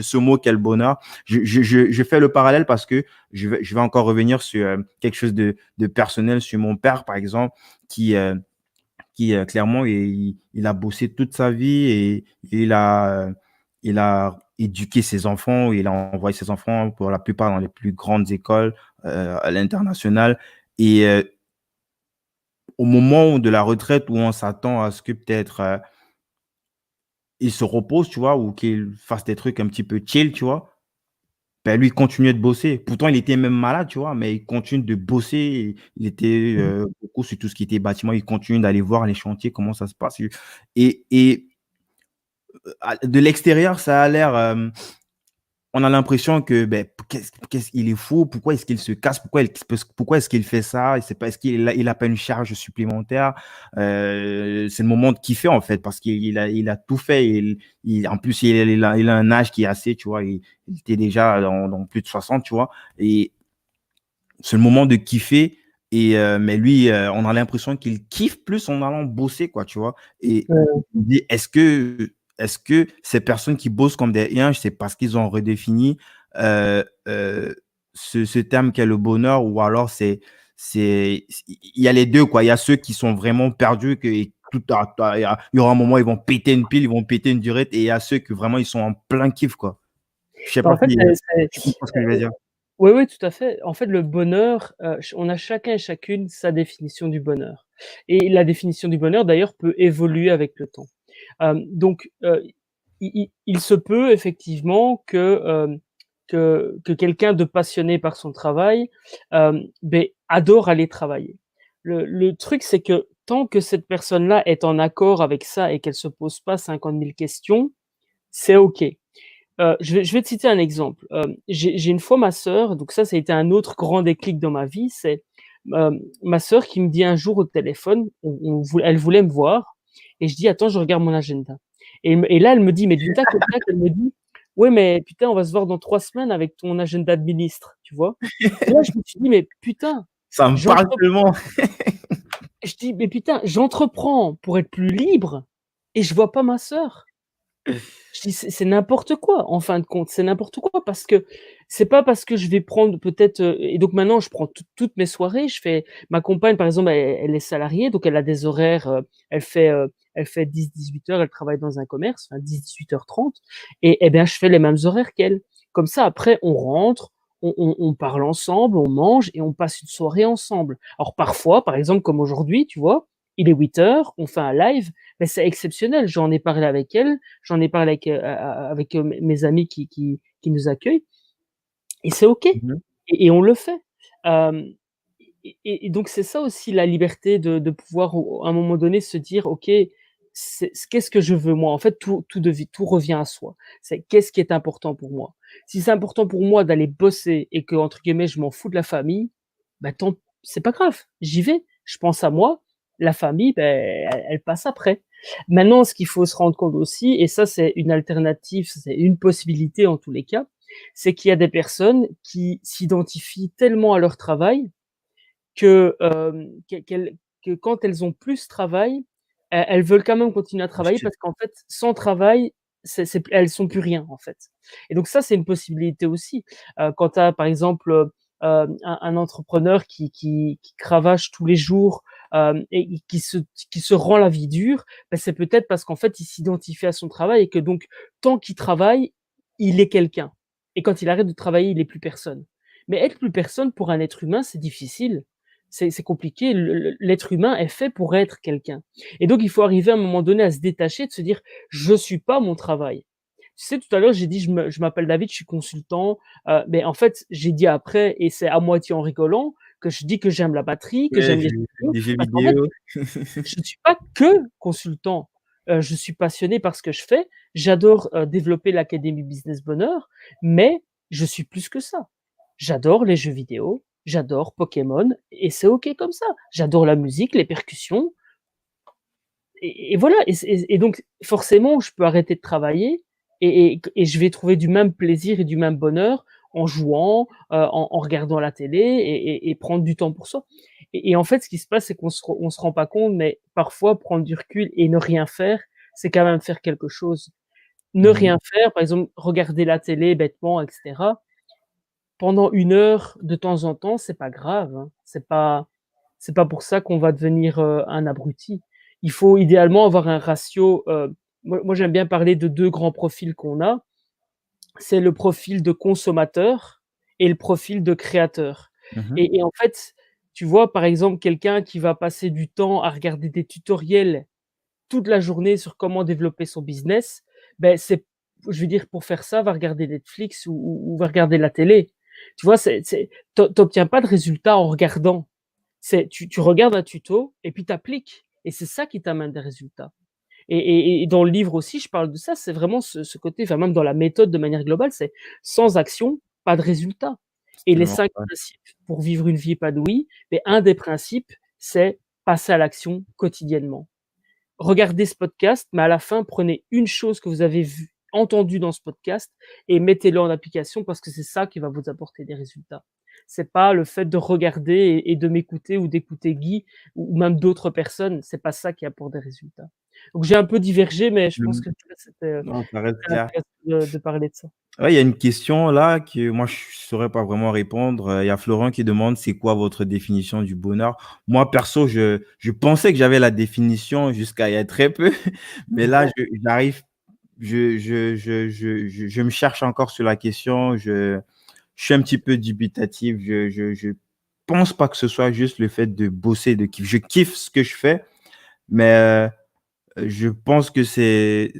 ce mot qu'est le bonheur. Je fais le parallèle parce que je vais encore revenir sur quelque chose de personnel, sur mon père, par exemple, qui clairement, il a bossé toute sa vie et il a éduqué ses enfants, il a envoyé ses enfants pour la plupart dans les plus grandes écoles à l'international. Et au moment de la retraite où on s'attend à ce que peut-être il se repose, tu vois, ou qu'il fasse des trucs un petit peu chill, tu vois, ben lui, il continuait de bosser. Pourtant, il était même malade, tu vois, mais il continue de bosser. Il était Mmh. beaucoup sur tout ce qui était bâtiment. Il continue d'aller voir les chantiers, comment ça se passe. Et de l'extérieur, ça a l'air. On a l'impression que ben, qu'est-ce qu'il est fou, pourquoi est-ce qu'il se casse, pourquoi est-ce qu'il fait ça, est-ce qu'il a pas une charge supplémentaire. C'est le moment de kiffer en fait, parce il a tout fait. En plus, il a un âge qui est assez, tu vois, il était déjà dans plus de 60, tu vois, et c'est le moment de kiffer. Mais lui, on a l'impression qu'il kiffe plus en allant bosser, quoi, tu vois. Et Ouais. je me dis, est-ce que ces personnes qui bossent comme des anges, c'est parce qu'ils ont redéfini euh, euh, ce terme qu'est le bonheur, ou alors il y a les deux, quoi. Il y a ceux qui sont vraiment perdus, et il y aura un moment, ils vont péter une pile, ils vont péter une durette, et il y a ceux qui vraiment, ils sont en plein kiff, quoi. Je sais Bah, pas en fait, si tu c'est comprends ce que je veux dire. oui, oui, tout à fait. En fait, le bonheur, on a chacun et chacune sa définition du bonheur et la définition du bonheur, d'ailleurs, peut évoluer avec le temps. Donc, il se peut effectivement que quelqu'un de passionné par son travail, adore aller travailler. Le truc, c'est que tant que cette personne-là est en accord avec ça et qu'elle se pose pas 50 000 questions, c'est OK. Je vais te citer un exemple. J'ai une fois ma sœur, donc ça a été un autre grand déclic dans ma vie, c'est, ma sœur qui me dit un jour au téléphone, elle voulait me voir et je dis: «Attends, je regarde mon agenda» et là, elle me dit, mais du tac au tac, elle me dit: «Ouais, mais putain, on va se voir dans 3 semaines avec ton agenda de ministre», tu vois? Et là, je me suis dit: «Mais putain, Ça me parle j'entre» tellement. je dis: «Mais putain, j'entreprends pour être plus libre et je vois pas ma sœur». Je dis: «C'est n'importe quoi, en fin de compte, c'est n'importe quoi» parce que c'est pas parce que je vais prendre peut-être, et donc maintenant je prends toutes mes soirées, je fais ma compagne par exemple, elle est salariée, donc elle a des horaires, elle fait 10-18 heures, elle travaille dans un commerce, enfin 10-18h30 et bien je fais les mêmes horaires qu'elle. Comme ça après on rentre, on parle ensemble, on mange et on passe une soirée ensemble. Alors parfois, par exemple comme aujourd'hui, tu vois? Il est 8 heures, on fait un live, mais c'est exceptionnel. J'en ai parlé avec elle, j'en ai parlé avec mes amis qui nous accueillent et c'est OK Mmh. et on le fait. Hem et donc c'est ça aussi la liberté de pouvoir au à un moment donné se dire: «OK, qu'est-ce que je veux moi?» En fait, tout revient à soi. C'est qu'est-ce qui est important pour moi? Si c'est important pour moi d'aller bosser et que entre guillemets «je m'en fous de la famille», bah, tant c'est pas grave, j'y vais. Je pense à moi, la famille, elle passe après. Maintenant, ce qu'il faut se rendre compte aussi et ça c'est une alternative, c'est une possibilité en tous les cas, c'est qu'il y a des personnes qui s'identifient tellement à leur travail que, que quand elles ont plus de travail, elles veulent quand même continuer à Je travailler suis parce qu'en fait, sans travail, elles sont plus rien, en fait et donc ça, c'est une possibilité aussi. Quand tu as, par exemple, un entrepreneur qui cravache tous les jours, et qui se rend la vie dure, bah, c'est peut-être parce qu'en fait, il s'identifie à son travail et que donc tant qu'il travaille, il est quelqu'un et quand il arrête de travailler, il est plus personne. Mais être plus personne pour un être humain, c'est difficile. C'est compliqué. L'être humain est fait pour être quelqu'un. Et donc, il faut arriver à un moment donné à se détacher, de se dire, je suis pas mon travail. Tu sais, tout à l'heure, j'ai dit, je m'appelle David, je suis consultant. Mais en fait, j'ai dit après, et c'est à moitié en rigolant, que je dis que j'aime la batterie, que Ouais, j'aime les jeux vidéo, des jeux parce qu'en fait, vidéo. je ne suis pas que consultant. Je suis passionné par ce que je fais. J'adore développer l'Académie Business Bonheur, mais je suis plus que ça. J'adore les jeux vidéo, j'adore Pokémon et c'est OK comme ça. J'adore la musique, les percussions et voilà et donc forcément, je peux arrêter de travailler et je vais trouver du même plaisir et du même bonheur en jouant, en regardant la télé et prendre du temps pour soi et en fait, ce qui se passe, c'est on se rend pas compte, mais parfois prendre du recul et ne rien faire, c'est quand même faire quelque chose. Ne Mmh mh. rien faire, par exemple, regarder la télé bêtement et cetera, pendant 1 heure de temps en temps, c'est pas grave, hein. C'est pas pour ça qu'on va devenir, un abruti. Il faut idéalement avoir un ratio, moi j'aime bien parler de 2 grands profils qu'on a. C'est le profil de consommateur et le profil de créateur Mmh. et en fait, tu vois, par exemple, quelqu'un qui va passer du temps à regarder des tutoriels toute la journée sur comment développer son business, c'est je veux dire pour faire ça, va regarder Netflix ou va regarder la télé. Tu vois, tu pas de résultats en regardant. C'est tu regardes un tuto et puis tu appliques et c'est ça qui t'amène des résultats et dans le livre aussi, je parle de ça, c'est vraiment ce côté, enfin même dans la méthode de manière globale, c'est sans action, pas de résultat C'est et les tellement 5 vrai. principes pour vivre une vie épanouie, un des principes, c'est passer à l'action quotidiennement. Regardez ce podcast, mais à la fin, prenez une chose que vous avez vue, entendue dans ce podcast et mettez-le en application parce que c'est ça qui va vous apporter des résultats. C'est pas le fait de regarder et de m'écouter ou d'écouter Guy ou même d'autres personnes. C'est pas ça qui apporte des résultats. Donc j'ai un peu divergé, mais je pense Mmh. que Non, ça reste c'était clair. intéressant de parler de ça. Ouais, il y a une question là que moi je saurais pas vraiment répondre. Il y a Florent qui demande c'est quoi votre définition du bonheur? Moi perso, je pensais que j'avais la définition jusqu'à il y a très peu, mais là j'arrive, je me cherche encore sur la question. Je suis un petit peu dubitatif. Je pense pas que ce soit juste le fait de bosser, de kiffer. Je kiffe ce que je fais, mais je pense que c'est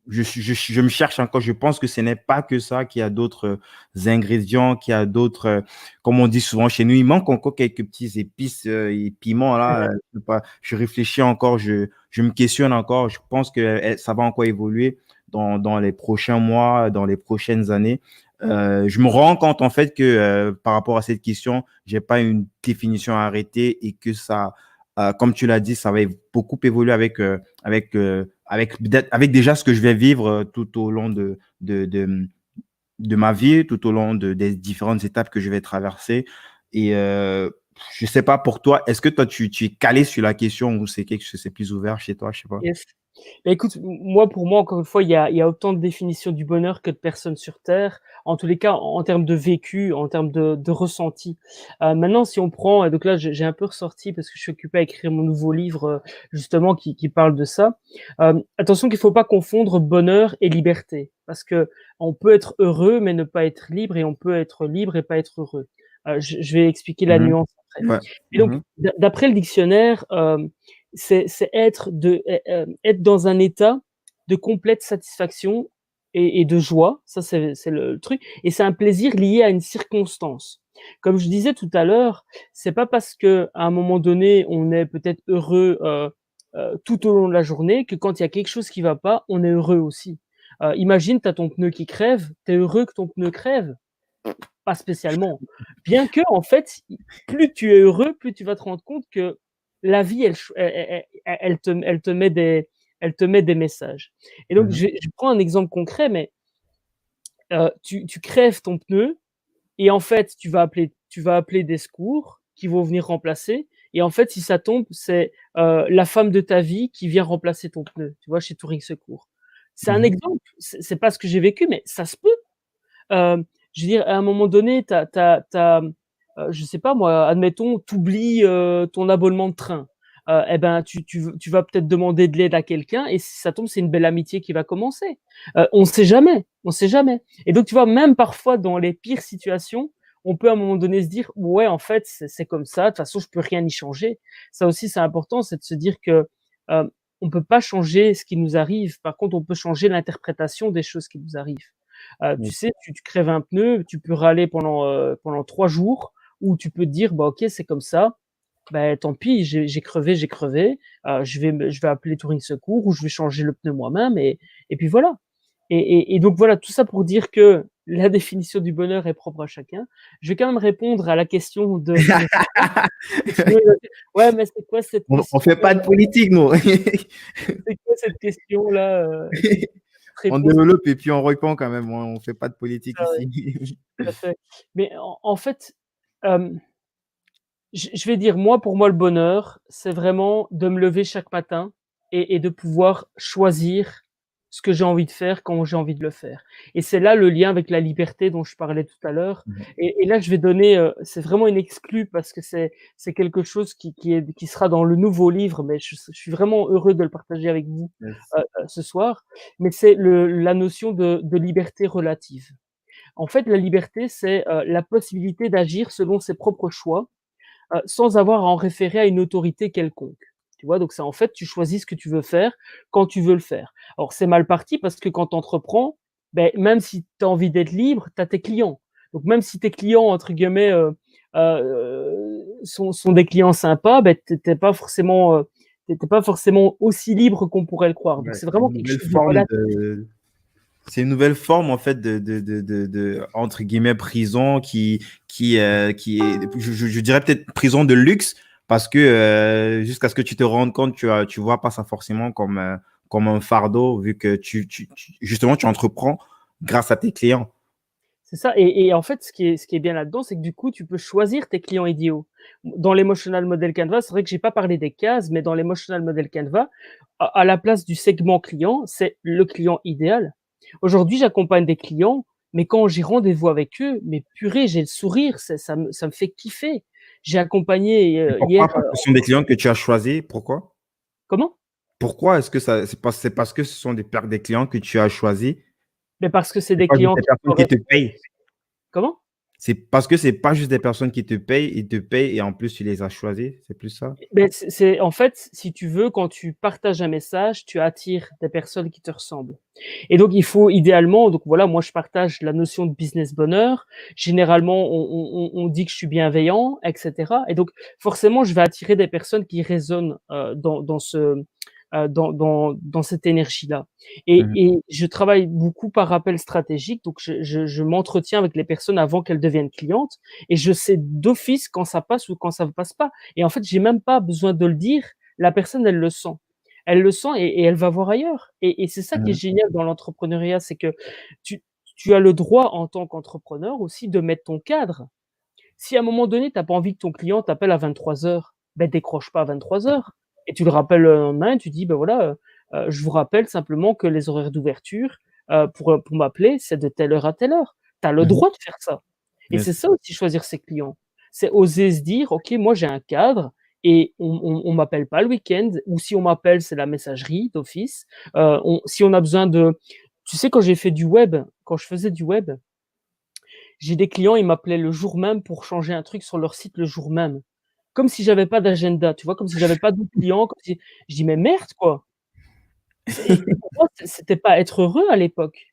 je me cherche encore. Je pense que ce n'est pas que ça, qu'il y a d'autres ingrédients, qu'il y a d'autres, comme on dit souvent chez nous, il manque encore quelques petits épices et piments C'est là. vrai. Je sais pas, je réfléchis encore, je me questionne encore. Je pense que ça va encore évoluer dans les prochains mois, dans les prochaines années. Je me rends compte en fait que par rapport à cette question, j'ai pas une définition arrêtée et que ça, comme tu l'as dit, ça va beaucoup évoluer avec déjà ce que je vais vivre tout au long de ma vie, tout au long des différentes étapes que je vais traverser. Et je sais pas pour toi, est-ce que toi, tu es calé sur la question ou c'est quelque chose, c'est plus ouvert chez toi, je sais pas. Yes. Bah, écoute, moi, pour moi, encore une fois, il y a autant de définitions du bonheur que de personnes sur terre. En tous les cas, en termes de vécu, en termes de ressenti. Maintenant, si on prend, et donc là, j'ai un peu ressorti parce que je suis occupé à écrire mon nouveau livre, justement, qui parle de ça. Attention qu'il faut pas confondre bonheur et liberté, parce que on peut être heureux mais ne pas être libre, et on peut être libre et pas être heureux. Je vais expliquer la Mhm. nuance après. Ouais. Et donc, Mhm. d'après le dictionnaire, c'est être dans un état de complète satisfaction et de joie. Ça, c'est le truc. Et c'est un plaisir lié à une circonstance. Comme je disais tout à l'heure, c'est pas parce que à un moment donné, on est peut-être heureux tout au long de la journée que quand il y a quelque chose qui va pas, on est heureux aussi. Imagine, tu as ton pneu qui crève, tu es heureux que ton pneu crève? Pas spécialement. Bien que, en fait, plus tu es heureux, plus tu vas te rendre compte que la vie, elle te met des messages. Et donc, Mhm. je prends un exemple concret, mais tu crèves ton pneu et en fait, tu vas appeler des secours qui vont venir remplacer. Et en fait, si ça tombe, c'est la femme de ta vie qui vient remplacer ton pneu, tu vois, chez Touring Secours. C'est un Mhm. exemple, c'est pas ce que j'ai vécu, mais ça se peut. Je veux dire, à un moment donné, je sais pas moi, admettons, tu oublies ton abonnement de train. Eh ben, tu vas peut-être demander de l'aide à quelqu'un, et si ça tombe, c'est une belle amitié qui va commencer. On sait jamais, on sait jamais. Et donc, tu vois, même parfois dans les pires situations, on peut à un moment donné se dire, ouais, en fait, c'est comme ça. De toute façon, je peux rien y changer. Ça aussi, c'est important, c'est de se dire que euh, on peut pas changer ce qui nous arrive. Par contre, on peut changer l'interprétation des choses qui nous arrivent. Tu sais, tu crèves un pneu, tu peux râler pendant 3 jours, ou tu peux te dire: «Bah, OK, c'est comme ça, bah, tant pis, j'ai crevé, je vais appeler Touring Secours ou je vais changer le pneu moi-même», et puis voilà. Et donc voilà, tout ça pour dire que la définition du bonheur est propre à chacun. Je vais quand même répondre à la question de Florent. Sinon il va dire: «Ouais, mais c'est quoi cette On fait pas question-là? de politique, nous. C'est quoi cette question-là?» Cette On réponse, développe et puis on répond quand même. On fait pas de politique ça, ouais, ici. tout à fait. Mais en fait, hem je vais dire, moi, pour moi, le bonheur, c'est vraiment de me lever chaque matin et de pouvoir choisir ce que j'ai envie de faire quand j'ai envie de le faire. Et c'est là le lien avec la liberté dont je parlais tout à l'heure. Mhm. Et là, je vais donner, c'est vraiment une exclue parce que c'est quelque chose qui sera dans le nouveau livre, mais je suis vraiment heureux de le partager avec vous Yes. ce soir. Mais c'est la notion de liberté relative. En fait, la liberté, c'est la possibilité d'agir selon ses propres choix, sans avoir à en référer à une autorité quelconque. Tu vois? Donc c'est en fait, tu choisis ce que tu veux faire quand tu veux le faire. Alors c'est mal parti parce que quand tu entreprends, beh, même si tu as envie d'être libre, tu as tes clients. Donc même si tes clients entre guillemets, sont des clients sympas, beh, tu pas forcément aussi libre qu'on pourrait le croire. Donc Ouais, c'est vraiment une quelque nouvelle chose de forme relatif. de, c'est une nouvelle forme en fait entre guillemets prison qui est, je dirais peut-être prison de luxe parce que jusqu'à ce que tu te rendes compte, tu vois pas ça forcément comme un fardeau vu que justement tu entreprends grâce à tes clients. C'est ça et en fait, ce qui est bien là-dedans, c'est que du coup, tu peux choisir tes clients idéaux. Dans l'emotional model Canva, c'est vrai que j'ai pas parlé des cases, mais dans l'emotional model Canva, à la place du segment client, c'est le client idéal. Aujourd'hui, j'accompagne des clients, mais quand j'ai rendez-vous avec eux, mais purée, j'ai le sourire, ça me fait kiffer. J'ai accompagné, Et hier, pourquoi? Parce que ce sont des clients que tu as choisis. Pourquoi? comment? Pourquoi est-ce que ça c'est parce que ce sont des clients que tu as choisis? Mais parce que c'est C'est des pas juste clients des qui personnes qui te correspondent. payent? Comment? C'est parce que c'est pas juste des personnes qui te payent, ils te payent et en plus tu les as choisis, c'est plus ça? Beh, c'est en fait, si tu veux, quand tu partages un message, tu attires des personnes qui te ressemblent et donc il faut idéalement donc voilà, moi je partage la notion de business bonheur. Généralement, on dit que je suis bienveillant et cetera et donc forcément, je vais attirer des personnes qui résonnent, dans ce, dans cette énergie-là et Mmh mh. et je travaille beaucoup par appel stratégique donc je m'entretiens avec les personnes avant qu'elles deviennent clientes et je sais d'office quand ça passe ou quand ça ne passe pas. Et en fait, j'ai même pas besoin de le dire, la personne, elle le sent. Elle le sent et elle va voir ailleurs et c'est ça qui est Mmh. génial dans l'entrepreneuriat, c'est que tu tu as le droit en tant qu'entrepreneur aussi de mettre ton cadre. Si à un moment donné, tu as pas envie que ton client t'appelle à 23:00, ben décroche pas à 23:00 et tu le rappelles le lendemain et tu dis: «Ben voilà, je vous rappelle simplement que les horaires d'ouverture, pour m'appeler, c'est de telle heure à telle heure». Tu as le Mmh. droit de faire ça et c'est Yes. ça aussi choisir ses clients. C'est oser se dire: «OK, moi j'ai un cadre et on m'appelle pas le week-end ou si on m'appelle, c'est la messagerie d'office». On si on a besoin de tu sais, quand je faisais du web, j'ai des clients, ils m'appelaient le jour même pour changer un truc sur leur site le jour même. Comme si j'avais pas d'agenda, tu vois? Comme si j'avais pas d'autres clients, comme si je dis: «Mais merde, quoi!» Et pour moi, c'était pas être heureux à l'époque,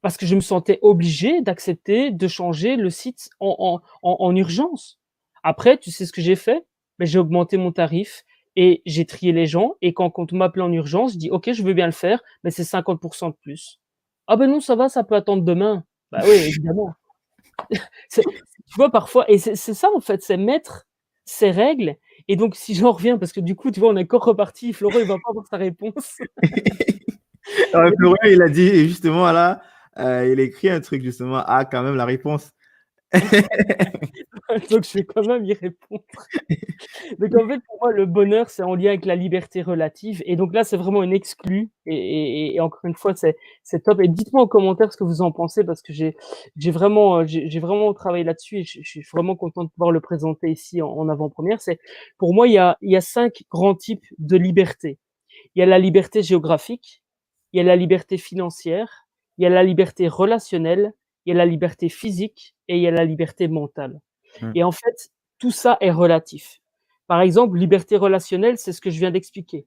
parce que je me sentais obligé d'accepter de changer le site en urgence. Après, tu sais ce que j'ai fait? Beh, j'ai augmenté mon tarif et j'ai trié les gens et quand on m'appelait en urgence, je dis: «OK, je veux bien le faire, mais c'est 50 de plus». «Ah ben non, ça va, ça peut attendre demain». Bah oui, évidemment. Tu vois parfois et c'est ça en fait, c'est mettre ses règles et donc si j'en reviens parce que du coup, tu vois, on est encore reparti, Florent, il va pas avoir sa réponse. Ouais, Et Florian, il a dit justement là, il a écrit un truc justement: «Ah quand même la réponse». donc je vais quand même y répondre. Donc en fait, pour moi, le bonheur, c'est en lien avec la liberté relative et donc là, c'est vraiment une exclue et encore une fois, c'est top et dites-moi en commentaire ce que vous en pensez parce que j'ai vraiment travaillé là-dessus et je suis vraiment content de pouvoir le présenter ici en avant-première. C'est pour moi, il y a 5 grands types de liberté. Il y a la liberté géographique, il y a la liberté financière, il y a la liberté relationnelle, il y a la liberté physique et il y a la liberté mentale. Mmh. Et en fait, tout ça est relatif. Par exemple, liberté relationnelle, c'est ce que je viens d'expliquer.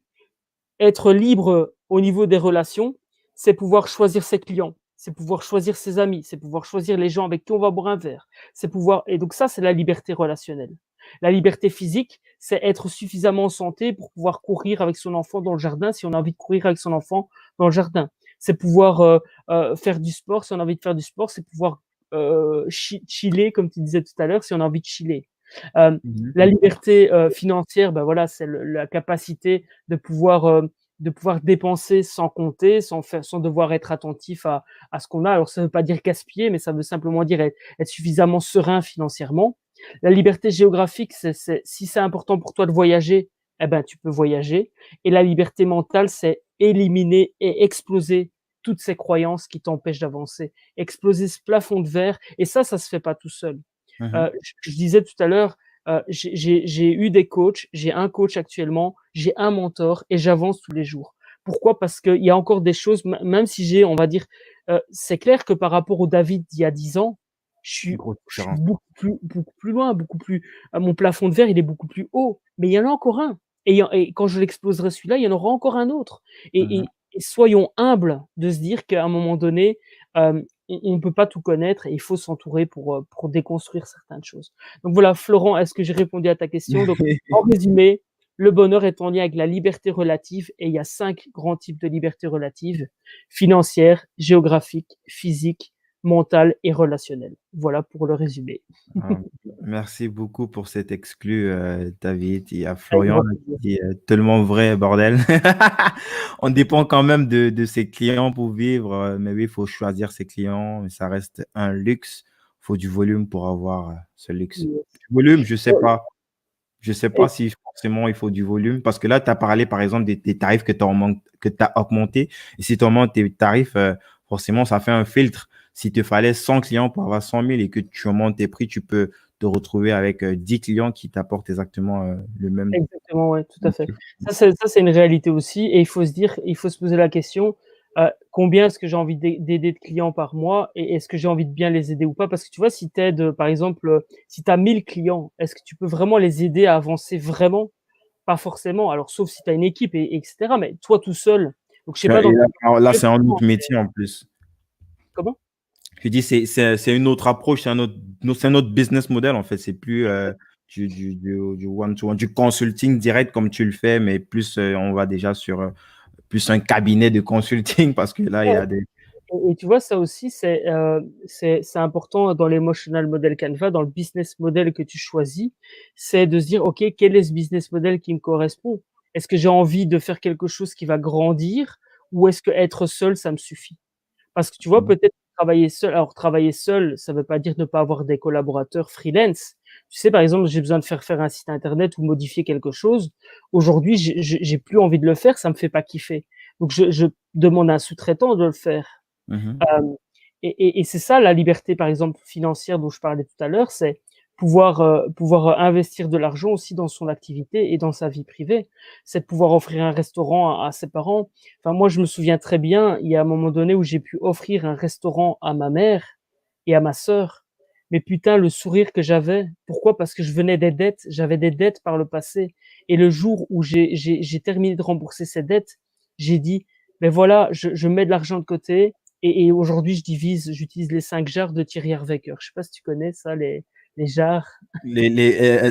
Être libre au niveau des relations, c'est pouvoir choisir ses clients, c'est pouvoir choisir ses amis, c'est pouvoir choisir les gens avec qui on va boire un verre, c'est pouvoir et donc ça, c'est la liberté relationnelle. La liberté physique, c'est être suffisamment en santé pour pouvoir courir avec son enfant dans le jardin, si on a envie de courir avec son enfant dans le jardin. C'est pouvoir, faire du sport, si on a envie de faire du sport, c'est pouvoir, chiller comme tu disais tout à l'heure, si on a envie de chiller. Hem, Mmh la mh. liberté, financière, bah, voilà, c'est la capacité de pouvoir dépenser sans compter, sans devoir être attentif à ce qu'on a. Alors ça veut pas dire gaspiller, mais ça veut simplement dire être suffisamment serein financièrement. La liberté géographique, c'est si c'est important pour toi de voyager, eh ben, tu peux voyager et la liberté mentale, c'est éliminer et exploser toutes ces croyances qui t'empêchent d'avancer. Exploser ce plafond de verre et ça se fait pas tout seul. Mmh. Je disais tout à l'heure, j'ai eu des coachs, j'ai un coach actuellement, j'ai un mentor et j'avance tous les jours. Pourquoi? Parce qu'il y a encore des choses, même si j'ai, on va dire, c'est clair que par rapport au David d'il y a 10 ans, je suis Grosse je suis différence. beaucoup plus loin, beaucoup plus mon plafond de verre, il est beaucoup plus haut, mais il y en a encore un et quand je l'exploserai celui-là, il y en aura encore un autre Mmh mh. et soyons humbles de se dire qu'à un moment donné, on peut pas tout connaître et il faut s'entourer pour déconstruire certaines choses. Donc voilà, Florent, est-ce que j'ai répondu à ta question? Donc en résumé, le bonheur est en lien avec la liberté relative et il y a 5 grands types de liberté relative: financière, géographique, physique, mental et relationnel. Voilà pour le résumé. Ah, merci beaucoup pour cet exclu, David. Il y a Avec Florian grand là qui plaisir. dit, tellement vrai, bordel. On dépend quand même de ses clients pour vivre, mais oui, il faut choisir ses clients. Ça reste un luxe. Il faut du volume pour avoir ce luxe. Yes. Du volume, je sais Ouais, pas. Je sais pas et si forcément il faut du volume parce que là, tu as parlé par exemple des tarifs que tu as augmentés. Et si tu augmentes tes tarifs, forcément, ça fait un filtre. S'il te fallait 100 clients pour avoir 100 000 et que tu augmentes tes prix, tu peux te retrouver avec 10 clients qui t'apportent exactement le même. exactement, ouais, tout à fait. Ça c'est une réalité aussi et il faut se poser la question, combien est-ce que j'ai envie d'aider de clients par mois et est-ce que j'ai envie de bien les aider ou pas? Parce que tu vois, si tu aides, par exemple, si tu as 1 000 clients, est-ce que tu peux vraiment les aider à avancer vraiment? Pas forcément, alors sauf si tu as une équipe et cetera, mais toi tout seul, donc je sais pas Et dans là, quel alors là, c'est un exactement, autre métier en plus. comment? Je dis, c'est une autre approche, c'est un autre business model en fait. C'est plus du one-to-one, du consulting direct comme tu le fais, mais plus on va déjà sur plus un cabinet de consulting parce que là, il y a des. Et tu vois, ça aussi, c'est important dans l'emotional model Canva, dans le business model que tu choisis, c'est de se dire: «OK, quel est ce business model qui me correspond? Est-ce que j'ai envie de faire quelque chose qui va grandir ou est-ce qu'être seul, ça me suffit?» Parce que tu vois, peut-être travailler seul alors travailler seul, ça veut pas dire ne pas avoir des collaborateurs freelance. Tu sais, par exemple, j'ai besoin de faire un site internet ou modifier quelque chose. Aujourd'hui, j'ai plus envie de le faire, ça me fait pas kiffer. Donc je demande à un sous-traitant de le faire. Mhm. Hem et c'est ça la liberté, par exemple, financière dont je parlais tout à l'heure, c'est pouvoir investir de l'argent aussi dans son activité et dans sa vie privée. C'est de pouvoir offrir un restaurant à ses parents. Enfin, moi, je me souviens très bien, il y a un moment donné où j'ai pu offrir un restaurant à ma mère et à ma sœur. Mais putain, le sourire que j'avais. Pourquoi? Parce que je venais des dettes, j'avais des dettes par le passé et le jour où j'ai terminé de rembourser ces dettes, j'ai dit: «Beh, voilà, je mets de l'argent de côté et aujourd'hui, j'utilise les 5 jarres de Thierry Herwecker. Je sais pas si tu connais ça, les jarres.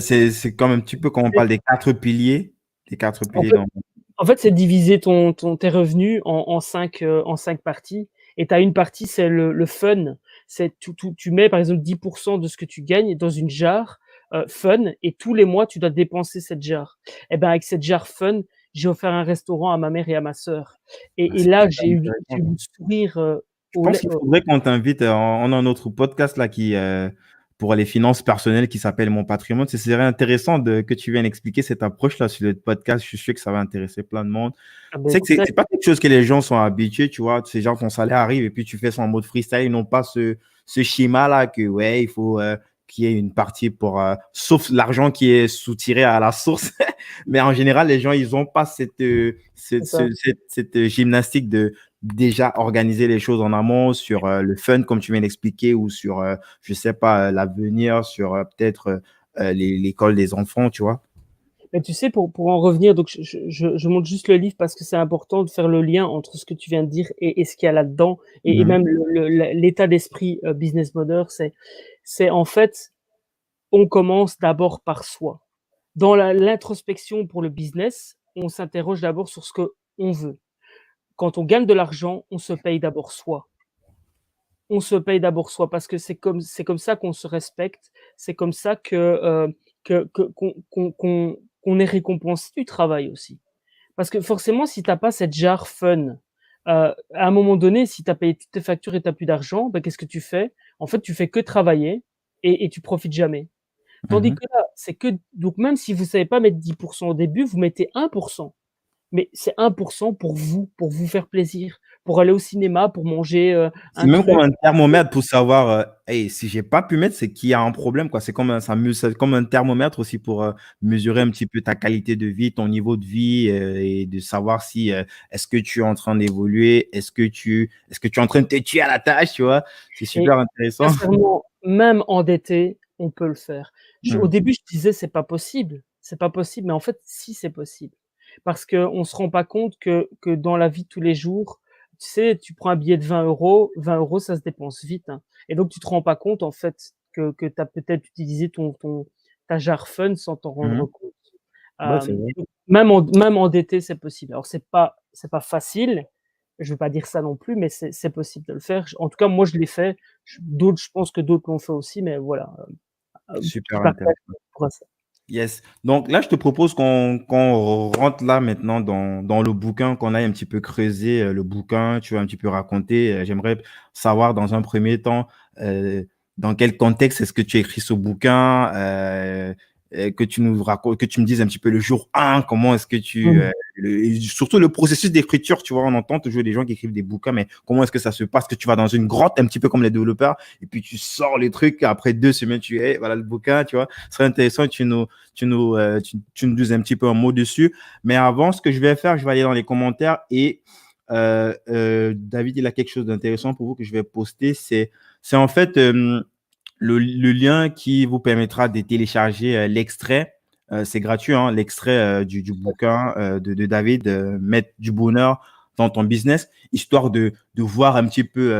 C'est comme un petit peu quand on parle des quatre piliers, En fait dans. en fait, c'est diviser tes revenus en 5 parties et tu as une partie, c'est le fun. C'est tu mets par exemple 10 de ce que tu gagnes dans une jarre, fun et tous les mois, tu dois dépenser cette jarre. Et ben, avec cette jarre fun, j'ai offert un restaurant à ma mère et à ma sœur Ah, et c'est là, super j'ai eu intéressant. le sourire, Je aux pense lè qu'il faudrait qu'on t'invite. On a un autre podcast là qui pour les finances personnelles qui s'appelle Mon Patrimoine. Ce serait intéressant que tu viennes expliquer cette approche-là sur le podcast. Je suis sûr que ça va intéresser plein de monde. ah bah, C'est que écoute, c'est pas quelque chose que les gens sont habitués, tu vois. Ces gens, ton salaire arrive et puis tu fais ça en mode freestyle. Ils n'ont pas ce schéma-là que, ouais, il faut qu'il y ait une partie pour, sauf l'argent qui est soutiré à la source. Mais en général, les gens, ils n'ont pas c'est ça. cette gymnastique de déjà organiser les choses en amont sur le fun, comme tu viens d'expliquer, ou sur, je sais pas, l'avenir, sur peut-être l'école des enfants, tu vois. Mais tu sais, pour en revenir, donc je montre juste le livre parce que c'est important de faire le lien entre ce que tu viens de dire et ce qu'il y a là-dedans et Mhm. même l'état d'esprit, business model, c'est en fait, on commence d'abord par soi. Dans l'introspection pour le business, on s'interroge d'abord sur ce qu'on veut. Quand on gagne de l'argent, on se paye d'abord soi. On se paye d'abord soi parce que c'est comme ça qu'on se respecte, c'est comme ça que qu'on est récompensé du travail aussi. Parce que forcément, si tu as pas cette jarre fun, à un moment donné, si tu as payé toutes tes factures et tu as plus d'argent, bah, qu'est-ce que tu fais? En fait, tu fais que travailler et tu profites jamais. Tandis Mhm. que là, c'est que donc même si vous savez pas mettre 10 au début, vous mettez 1, mais c'est 1 pour vous faire plaisir, pour aller au cinéma, pour manger, C'est un même comme truc. un thermomètre pour savoir, hey, si j'ai pas pu mettre, c'est qu'il y a un problème, quoi. C'est comme un thermomètre aussi pour mesurer un petit peu ta qualité de vie, ton niveau de vie et de savoir si est-ce que tu es en train d'évoluer, est-ce que tu es en train de te tuer à la tâche, tu vois. C'est Et super intéressant. sincèrement, même endetté, on peut le faire. Au Hmm. début, je disais: c'est pas possible», mais en fait, si, c'est possible. Parce qu'on se rend pas compte que dans la vie de tous les jours, tu sais, tu prends un billet de 20 €, ça se dépense vite, hein et donc tu te rends pas compte, en fait, que tu as peut-être utilisé ta jarre fun sans t'en rendre Mhm. compte. Ouais, c'est vrai. Et donc même endetté, c'est possible. Alors c'est pas facile, Je veux pas dire ça non plus, mais c'est possible de le faire. En tout cas, moi, je l'ai fait. D'autres, je pense que d'autres l'ont fait aussi, mais voilà, Super petit partage intéressant. pour ça. Yes. Donc là, je te propose qu'on rentre là maintenant dans le bouquin, qu'on aille un petit peu creuser le bouquin, tu vas un petit peu raconter. J'aimerais savoir dans un premier temps euh, dans quel contexte est-ce que tu as écrit ce bouquin, que tu nous racontes, que tu me dises un petit peu le jour 1, comment est-ce que Mmh. et surtout le processus d'écriture, tu vois, on entend toujours des gens qui écrivent des bouquins, mais comment est-ce que ça se passe, que tu vas dans une grotte un petit peu comme les développeurs, et puis tu sors les trucs, après 2 semaines, voilà le bouquin, tu vois. Ce serait intéressant que tu nous dises un petit peu un mot dessus. Mais avant, ce que je vais faire, je vais aller dans les commentaires et David, il a quelque chose d'intéressant pour vous que je vais poster. C'est en fait le lien qui vous permettra de télécharger l'extrait. C'est gratuit, hein, l'extrait du bouquin de David, Mettre du bonheur dans ton business, histoire de voir un petit peu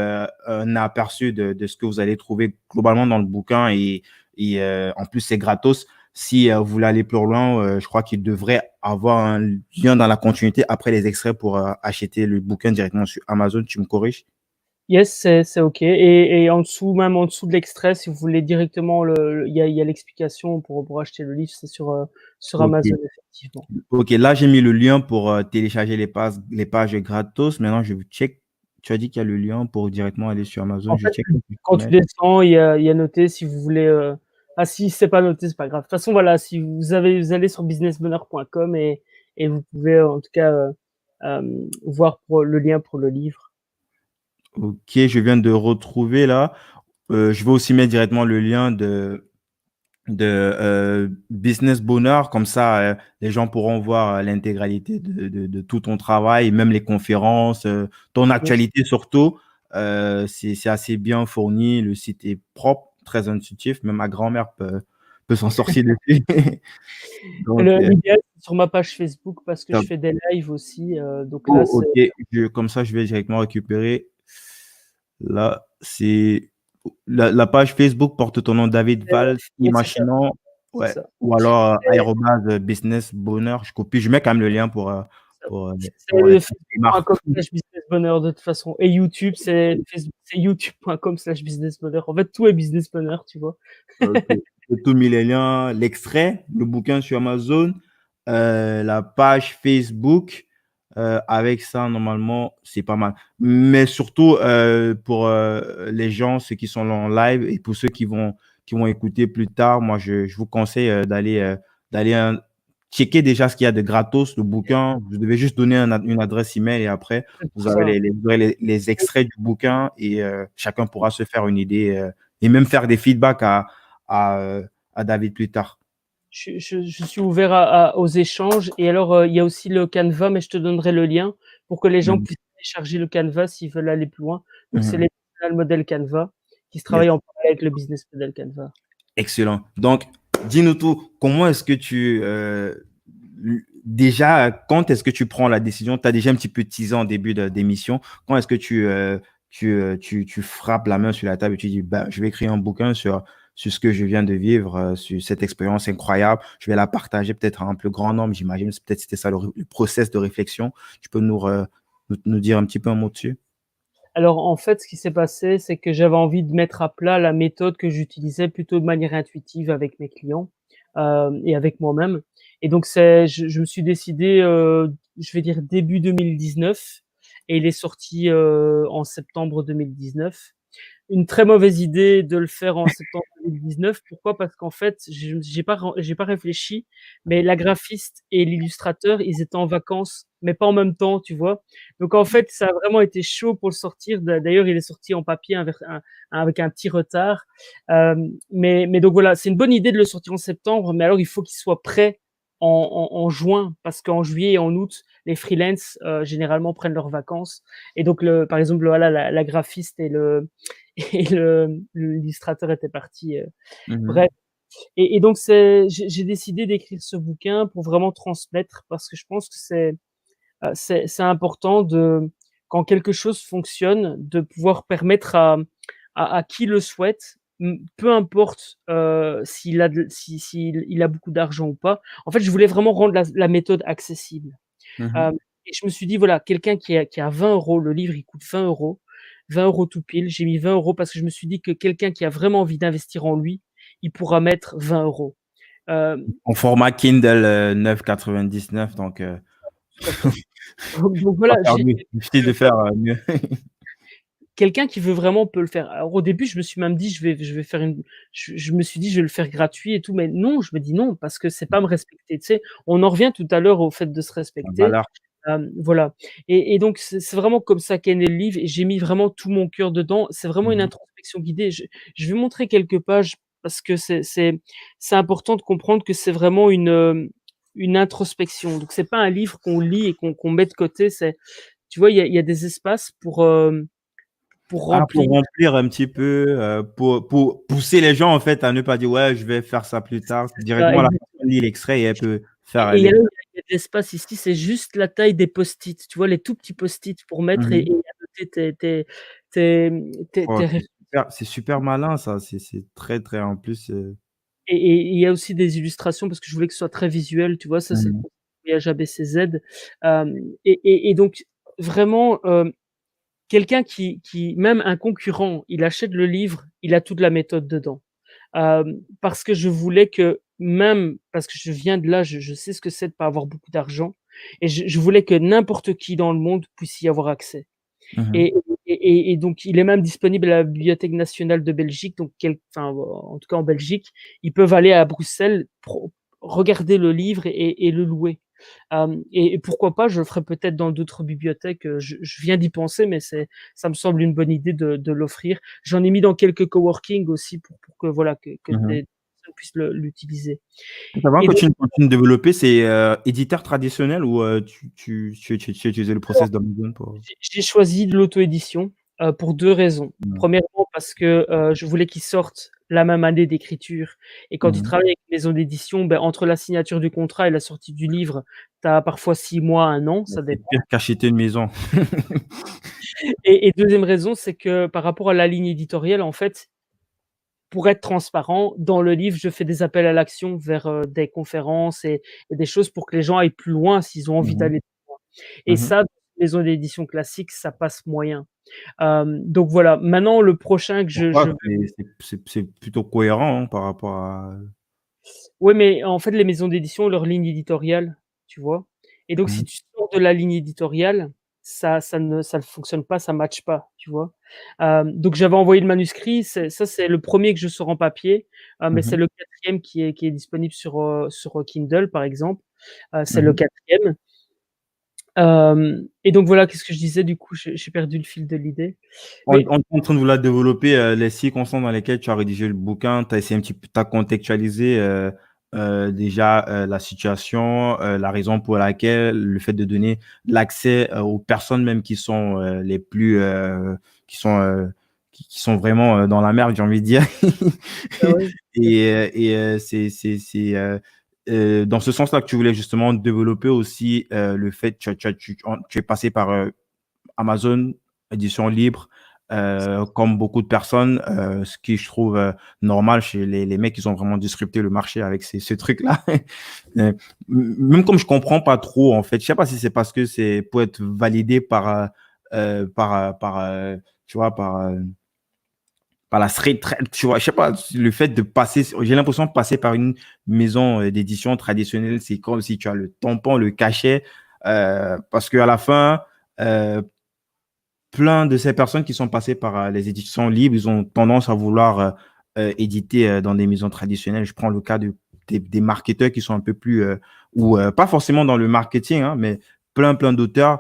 un aperçu de ce que vous allez trouver globalement dans le bouquin. Et en plus, c'est gratos. Si vous voulez aller plus loin, je crois qu'il devrait avoir un lien dans la continuité après les extraits pour acheter le bouquin directement sur Amazon. Tu me corriges? Yes, c'est OK et en dessous, même en dessous de l'extrait, si vous voulez directement il y a l'explication pour acheter le livre, c'est sur Ok. Amazon, effectivement. Ok, là j'ai mis le lien pour télécharger les pages gratos. Maintenant, je check. Tu as dit qu'il y a le lien pour directement aller sur Amazon. En Je fait, check. quand tu descends, il y a noté si vous voulez, ah si c'est pas noté, c'est pas grave. De toute façon, voilà, si vous allez sur businessbonheur.com et vous pouvez, en tout cas, voir pour le lien pour le livre. Ok, je viens de retrouver là. Je vais aussi mettre directement le lien de Business Bonheur. Comme ça, les gens pourront voir l'intégralité de tout ton travail, même les conférences, ton Yes. actualité surtout. C'est assez bien fourni. Le site est propre, très intuitif. Même ma grand-mère peut s'en sortir dessus. Donc, L'idéal, c'est sur ma page Facebook parce que je top. fais des lives aussi, donc là, Oh, c'est ok. Comme ça, je vais directement récupérer. Là, c'est la page Facebook porte ton nom David Val, oui, c'est ça, imaginons, c'est ouais, ça. ou alors arrobase business bonheur. Je copie, je mets quand même le lien Ça. pour, euh, C'est pour les marques. facebook.com/businessbonheur de toute façon et YouTube, c'est youtube.com/businessbonheur. En fait, tout est business bonheur, tu vois? Ok. J'ai tout mis les liens, l'extrait, le bouquin sur Amazon, la page Facebook. Avec ça, normalement, c'est pas mal. Mais surtout pour les gens, ceux qui sont là en live et pour ceux qui vont écouter plus tard, moi, je vous conseille d'aller checker déjà ce qu'il y a de gratos, le bouquin. Vous devez juste donner une adresse email et après, C'est pour vous avez ça. vous aurez les extraits du bouquin et chacun pourra se faire une idée et même faire des feedbacks à David plus tard. Je suis ouvert aux échanges et alors, il y a aussi le Canva, mais je te donnerai le lien pour que les gens Mhm. puissent télécharger le Canva s'ils veulent aller plus loin. Donc c'est Mhm. l'Eternal Model Canva qui se Yes. travaille en parallèle avec le Business Model Canva. Excellent. Donc, dis-nous tout, comment est-ce que déjà, quand est-ce que tu prends la décision? Tu as déjà un petit peu teasé en début d'émission. Quand est-ce que tu frappes la main sur la table et tu dis, bah, je vais écrire un bouquin sur ce que je viens de vivre, sur cette expérience incroyable. Je vais la partager peut-être à un plus grand nombre, j'imagine. Peut-être c'était ça le process de réflexion. Tu peux nous dire un petit peu un mot dessus? Alors, en fait, ce qui s'est passé, c'est que j'avais envie de mettre à plat la méthode que j'utilisais plutôt de manière intuitive avec mes clients, et avec moi-même. Et donc je me suis décidé, je vais dire début 2019 et il est sorti, en septembre 2019. Une très mauvaise idée de le faire en septembre 2019. Pourquoi? Parce qu'en fait, j'ai pas réfléchi, mais la graphiste et l'illustrateur, ils étaient en vacances, mais pas en même temps, tu vois? Donc en fait, ça a vraiment été chaud pour le sortir. D'ailleurs, il est sorti en papier avec un petit retard. Mais donc voilà, c'est une bonne idée de le sortir en septembre, mais alors il faut qu'il soit prêt en juin, parce qu'en juillet et en août, les freelances, généralement prennent leurs vacances. Et donc par exemple, voilà, la graphiste et l'illustrateur était parti. Mhm. Bref. Et donc j'ai décidé d'écrire ce bouquin pour vraiment transmettre, parce que je pense que c'est important quand quelque chose fonctionne, de pouvoir permettre à qui le souhaite, peu importe s'il a beaucoup d'argent ou pas. En fait, je voulais vraiment rendre la méthode accessible. Mhm. et je me suis dit: «Voilà, quelqu'un qui a 20 €, le livre, il coûte 20 €, 20 € tout pile». J'ai mis 20 € parce que je me suis dit que quelqu'un qui a vraiment envie d'investir en lui, il pourra mettre 20 €. Hem, En format Kindle, 9,99 donc Tout à fait. Donc pas voilà, faire j'ai mieux. Difficile de faire, mieux. quelqu'un qui veut vraiment peut le faire. Alors au début, je me suis même dit: «Je vais faire une», je me suis dit: «Je vais le faire gratuit et tout», mais non, je me dis: «Non», parce que c'est pas me respecter, tu sais? On en revient tout à l'heure au fait de se La respecter, valeur. voilà, et donc c'est vraiment comme ça qu'est né le livre, et j'ai mis vraiment tout mon cœur dedans. C'est vraiment une Mmh. introspection guidée. Je vais montrer quelques pages parce que c'est important de comprendre que c'est vraiment une introspection. Donc c'est pas un livre qu'on lit et qu'on met de côté, c'est, tu vois, il y a des espaces pour Ah, pour remplir. remplir un petit peu, pour pousser les gens, en fait, à ne pas dire: «Ouais, je vais faire ça plus tard». Ça, Directement, la personne lit l'extrait et elle peut faire et les il y a de l'espace ici, c'est juste la taille des post-it, tu vois? Les tout petits post-it pour mettre et mmh. annoter tes Oh, réflexions. c'est super malin ça, c'est très, très en plus, Et il y a aussi des illustrations parce que je voulais que ce soit très visuel, tu vois? Ça, c'est le mmh. concept voyage ABCZ, et donc vraiment, quelqu'un qui même un concurrent, il achète le livre, il a toute la méthode dedans. Parce que je voulais que, même parce que je viens de là, je sais ce que c'est de pas avoir beaucoup d'argent, et je voulais que n'importe qui dans le monde puisse y avoir accès. Mmh. Et donc il est même disponible à la Bibliothèque nationale de Belgique, donc enfin, en tout cas en Belgique, ils peuvent aller à Bruxelles, regarder le livre et le louer. Et pourquoi pas, je le ferai peut-être dans d'autres bibliothèques, je viens d'y penser, mais ça me semble une bonne idée de l'offrir. J'en ai mis dans quelques coworking aussi pour que voilà, que Mmh. des personnes puissent l'utiliser. Avant Et que donc tu ne continues de développer, c'est, éditeur traditionnel ou, tu as utilisé le process d'Amazon pour j'ai choisi de l'auto-édition, pour 2 raisons. mmh. Premièrement, parce que, je voulais qu'ils sortent la même année d'écriture, et quand tu Mmh. travailles avec une maison d'édition, ben, entre la signature du contrat et la sortie du livre, tu as parfois 6 mois, 1 an, Bah, ça c'est dépend. pire qu'acheter une maison. Et 2e raison, c'est que par rapport à la ligne éditoriale, en fait, pour être transparent, dans le livre, je fais des appels à l'action vers, des conférences et des choses pour que les gens aillent plus loin s'ils ont envie Mmh mh. d'aller plus loin. Et Mmh. ça, maison d'édition classique, ça passe moyen. Donc voilà, maintenant le prochain que je Pourquoi? veux, C'est plutôt cohérent, hein, par rapport à ouais, mais en fait, les maisons d'édition ont leur ligne éditoriale, tu vois? Et donc si mmh. tu sors de la ligne éditoriale, ça ne fonctionne pas, ça matche pas, tu vois? Donc j'avais envoyé le manuscrit, c'est le premier que je sors en papier, mais Mmh c'est mh. le quatrième qui est disponible sur Kindle, par exemple. C'est Mmh le mh. quatrième. Et donc voilà, qu'est-ce que je disais du coup? J'ai perdu le fil de l'idée. Mais On est en train de vouloir développer, les circonstances dans lesquelles tu as rédigé le bouquin. Tu as essayé un petit peu tu as contextualisé, déjà, la situation, la raison pour laquelle le fait de donner l'accès, aux personnes même qui sont, les plus, qui sont, qui sont vraiment, dans la merde, j'ai envie de dire. ouais. C'est dans ce sens-là que tu voulais justement développer aussi, le fait tu es passé par, Amazon, édition libre, comme beaucoup de personnes, ce qui je trouve, normal chez les mecs, ils ont vraiment disrupté le marché avec ces trucs-là. Même comme je comprends pas trop, en fait, je sais pas si c'est parce que c'est pour être validé par, tu vois, par la street trade, tu vois? Je sais pas, le fait de passer j'ai l'impression de passer par une maison, d'édition traditionnelle, c'est comme si tu as le tampon, le cachet, parce qu'à la fin, heu plein de ces personnes qui sont passées par, les éditions libres, ils ont tendance à vouloir, éditer, dans des maisons traditionnelles. Je prends le cas des marketeurs qui sont un peu plus, ou, pas forcément dans le marketing, hein, mais plein d'auteurs,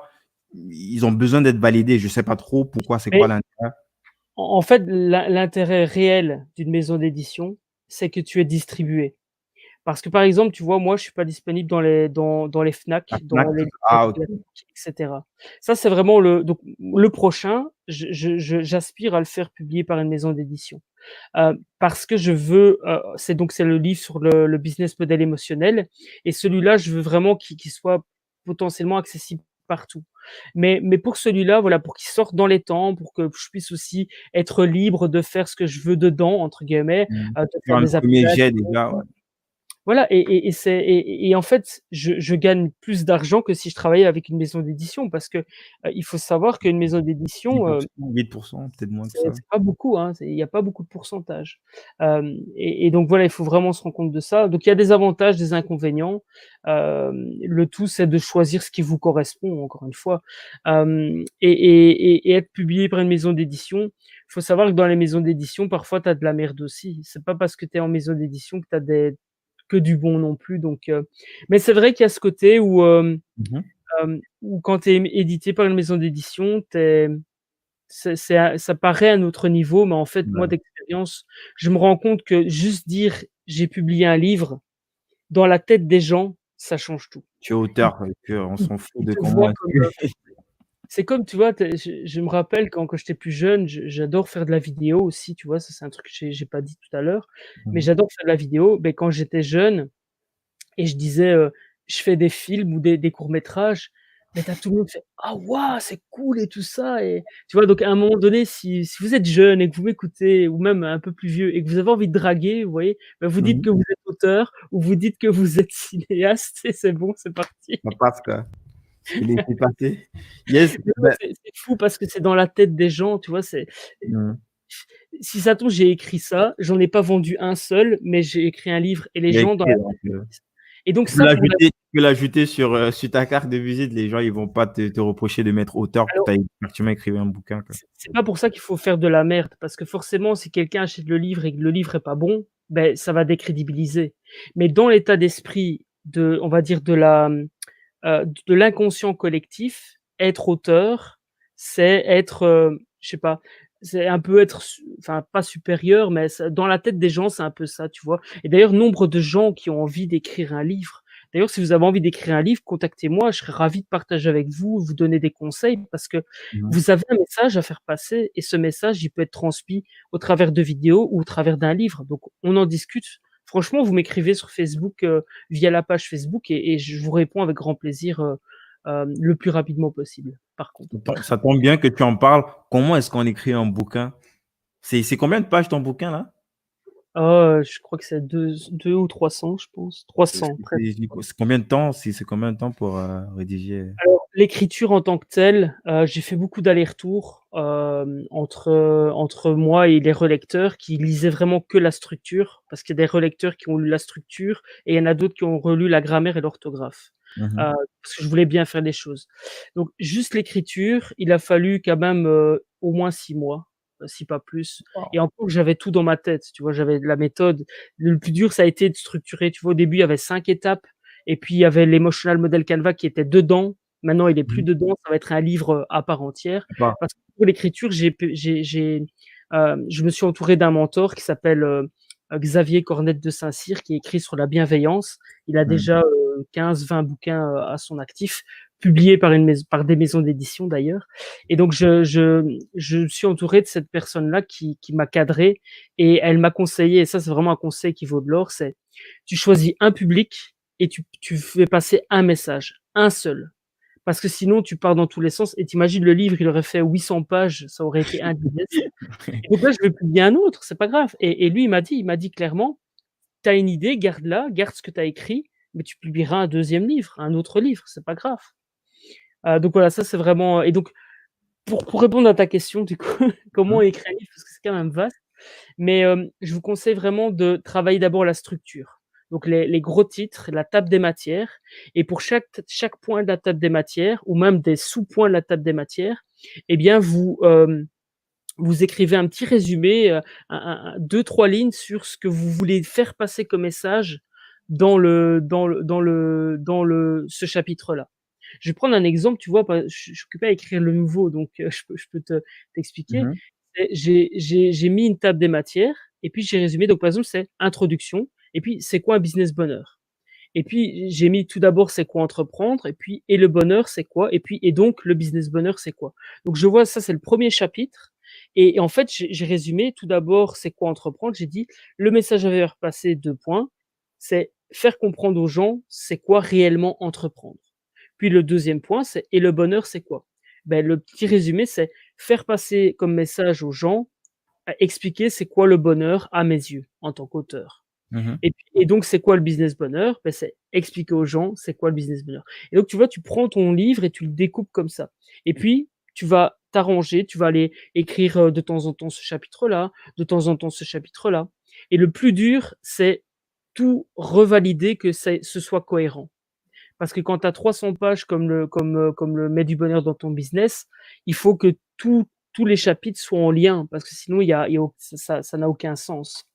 ils ont besoin d'être validés. Je sais pas trop pourquoi, c'est quoi mais l'intérêt? en fait, l'intérêt réel d'une maison d'édition, c'est que tu es distribué. Parce que, par exemple, tu vois, moi, je suis pas disponible dans les La Fnac, dans Fnac? les Ah bibliothèques OK. et cetera. Ça, c'est vraiment le prochain, j'aspire à le faire publier par une maison d'édition. Parce que je veux, c'est le livre sur le business model émotionnel, et celui-là, je veux vraiment qu'il soit potentiellement accessible partout. Mais pour celui-là, voilà, pour qu'il sorte dans les temps, pour que je puisse aussi être libre de faire ce que je veux dedans, entre guillemets, Mmh. de Faire faire un des appels premier à jet l'action. déjà, ouais. Voilà et en fait, je gagne plus d'argent que si je travaillais avec une maison d'édition parce que, il faut savoir qu'une maison d'édition, 10%, 8%, peut-être moins que ça. c'est pas beaucoup, hein, il y a pas beaucoup de pourcentage. Et donc voilà, il faut vraiment se rendre compte de ça. Donc il y a des avantages, des inconvénients. Le tout, c'est de choisir ce qui vous correspond, encore une fois. Et être publié par une maison d'édition, il faut savoir que dans les maisons d'édition, parfois, tu as de la merde aussi. C'est pas parce que tu es en maison d'édition que tu as que du bon non plus. Donc, mais c'est vrai qu'il y a ce côté Mmh. où quand tu es édité par une maison d'édition, ça paraît à un autre niveau, mais en fait, moi, Ouais. d'expérience, je me rends compte que juste dire: «J'ai publié un livre», dans la tête des gens, ça change tout. Tu es Ils auteur, on ils s'en fout ils de te comment voient est-ce comme, que c'est comme, tu vois, je me rappelle quand j'étais plus jeune, j'adore faire de la vidéo aussi, tu vois? Ça, c'est un truc que j'ai pas dit tout à l'heure, mais Mmh. j'adore faire de la vidéo. Beh, quand j'étais jeune et je disais, je fais des films ou des courts-métrages, mais tu as tout le monde qui fait: «Ah waouh, c'est cool et tout ça» et tu vois? Donc à un moment donné, si vous êtes jeune et que vous m'écoutez ou même un peu plus vieux et que vous avez envie de draguer, vous voyez? Bah, vous dites Mmh. que vous êtes auteur ou vous dites que vous êtes cinéaste et c'est bon, c'est parti. Ça passe quoi. C'est laisser passer. Yes, Mais ouais, bah c'est fou parce que c'est dans la tête des gens, tu vois? mmh. Si ça tombe, j'ai écrit ça, j'en ai pas vendu un seul, mais j'ai écrit un livre et les Il a gens dans écrit la donc tête et donc ça pour la tu peux l'ajouter sur ta carte de visite. Les gens, ils vont pas te reprocher de mettre auteur pour alors tu as effectivement écrire un bouquin, quoi. c'est pas pour ça qu'il faut faire de la merde, parce que forcément, si quelqu'un achète le livre et que le livre est pas bon, beh, ça va décrédibiliser. Mais dans l'état d'esprit de on va dire de l'inconscient collectif, être auteur, c'est être, je sais pas, c'est un peu être enfin pas supérieur, mais ça dans la tête des gens, c'est un peu ça, tu vois? Et d'ailleurs, nombre de gens qui ont envie d'écrire un livre. D'ailleurs, si vous avez envie d'écrire un livre, contactez-moi, je serais ravi de partager avec vous, vous donner des conseils parce que Mmh. vous avez un message à faire passer et ce message, il peut être transmis au travers de vidéos ou au travers d'un livre. Donc on en discute. Franchement, vous m'écrivez sur Facebook, via la page Facebook et je vous réponds avec grand plaisir, le plus rapidement possible, par contre. Ça tombe bien que tu en parles. Comment est-ce qu'on écrit un bouquin? C'est combien de pages ton bouquin là? Je crois que c'est 2 ou 300, je pense. 300 presque. C'est combien de temps? C'est combien de temps pour, rédiger? Alors, l'écriture en tant que telle, j'ai fait beaucoup d'allers-retours, entre moi et les relecteurs qui lisaient vraiment que la structure, parce qu'il y a des relecteurs qui ont lu la structure et il y en a d'autres qui ont relu la grammaire et l'orthographe, Mmh mh. parce que je voulais bien faire les choses. Donc juste l'écriture, il a fallu quand même, au moins 6 mois, si pas plus Waouh! et encore j'avais tout dans ma tête, tu vois? J'avais la méthode. Le plus dur, ça a été de structurer, tu vois? Au début, il y avait 5 étapes et puis il y avait l'emotional model Canva qui était dedans. Maintenant, il est plus Mmh. dedans, ça va être un livre, à part entière. Pas Parce que pour l'écriture, je me suis entouré d'un mentor qui s'appelle, Xavier Cornette de Saint-Cyr, qui écrit sur la bienveillance. Il a mmh. déjà, 15-20 bouquins, à son actif, publiés par des maisons d'édition d'ailleurs. Et donc je me suis entouré de cette personne-là qui m'a cadré et elle m'a conseillé et ça, c'est vraiment un conseil qui vaut de l'or, c'est: tu choisis un public et tu fais passer un message, un seul. Parce que sinon, tu pars dans tous les sens et tu le livre, il aurait fait 800 pages, ça aurait été indigeste et donc là, je vais publier un autre, c'est pas grave et lui, il m'a dit clairement: «Tu as une idée, garde-la, garde ce que tu as écrit, mais tu publieras un deuxième livre, un autre livre, c'est pas grave». Donc voilà, ça, c'est vraiment et donc pour répondre à ta question, du coup, comment Mmh. écrire un livre? Parce que c'est quand même vaste. Mais, je vous conseille vraiment de travailler d'abord la structure. Donc les gros titres, la table des matières et pour chaque point de la table des matières ou même des sous-points de la table des matières, eh bien vous écrivez un petit résumé, un 2-3 lignes sur ce que vous voulez faire passer comme message ce chapitre-là. Je vais prendre un exemple, tu vois? Je suis occupé à écrire le nouveau donc, je peux t'expliquer. Mmh. C'est j'ai mis une table des matières et puis j'ai résumé. Donc par exemple, c'est introduction et puis c'est quoi un business bonheur? Et puis j'ai mis tout d'abord c'est quoi entreprendre et puis et le bonheur c'est quoi? Et puis et donc le business bonheur c'est quoi? Donc je vois ça c'est le premier chapitre et en fait j'ai résumé tout d'abord c'est quoi entreprendre? J'ai dit: «Le message à faire passer 2 points, c'est faire comprendre aux gens c'est quoi réellement entreprendre». Puis le deuxième point c'est: «Et le bonheur c'est quoi?» Ben le petit résumé c'est faire passer comme message aux gens, expliquer c'est quoi le bonheur à mes yeux en tant qu'auteur. Mhm. Et donc, c'est quoi le business bonheur? Ben, c'est expliquer aux gens c'est quoi le business bonheur. Et donc, tu vois, tu prends ton livre et tu le découpes comme ça. Et puis, tu vas t'arranger, tu vas aller écrire de temps en temps ce chapitre-là, de temps en temps ce chapitre-là. Et le plus dur, c'est tout revalider que ce soit cohérent. Parce que quand tu as 300 pages comme le met du bonheur dans ton business, il faut que tous les chapitres soient en lien parce que sinon ça n'a aucun sens.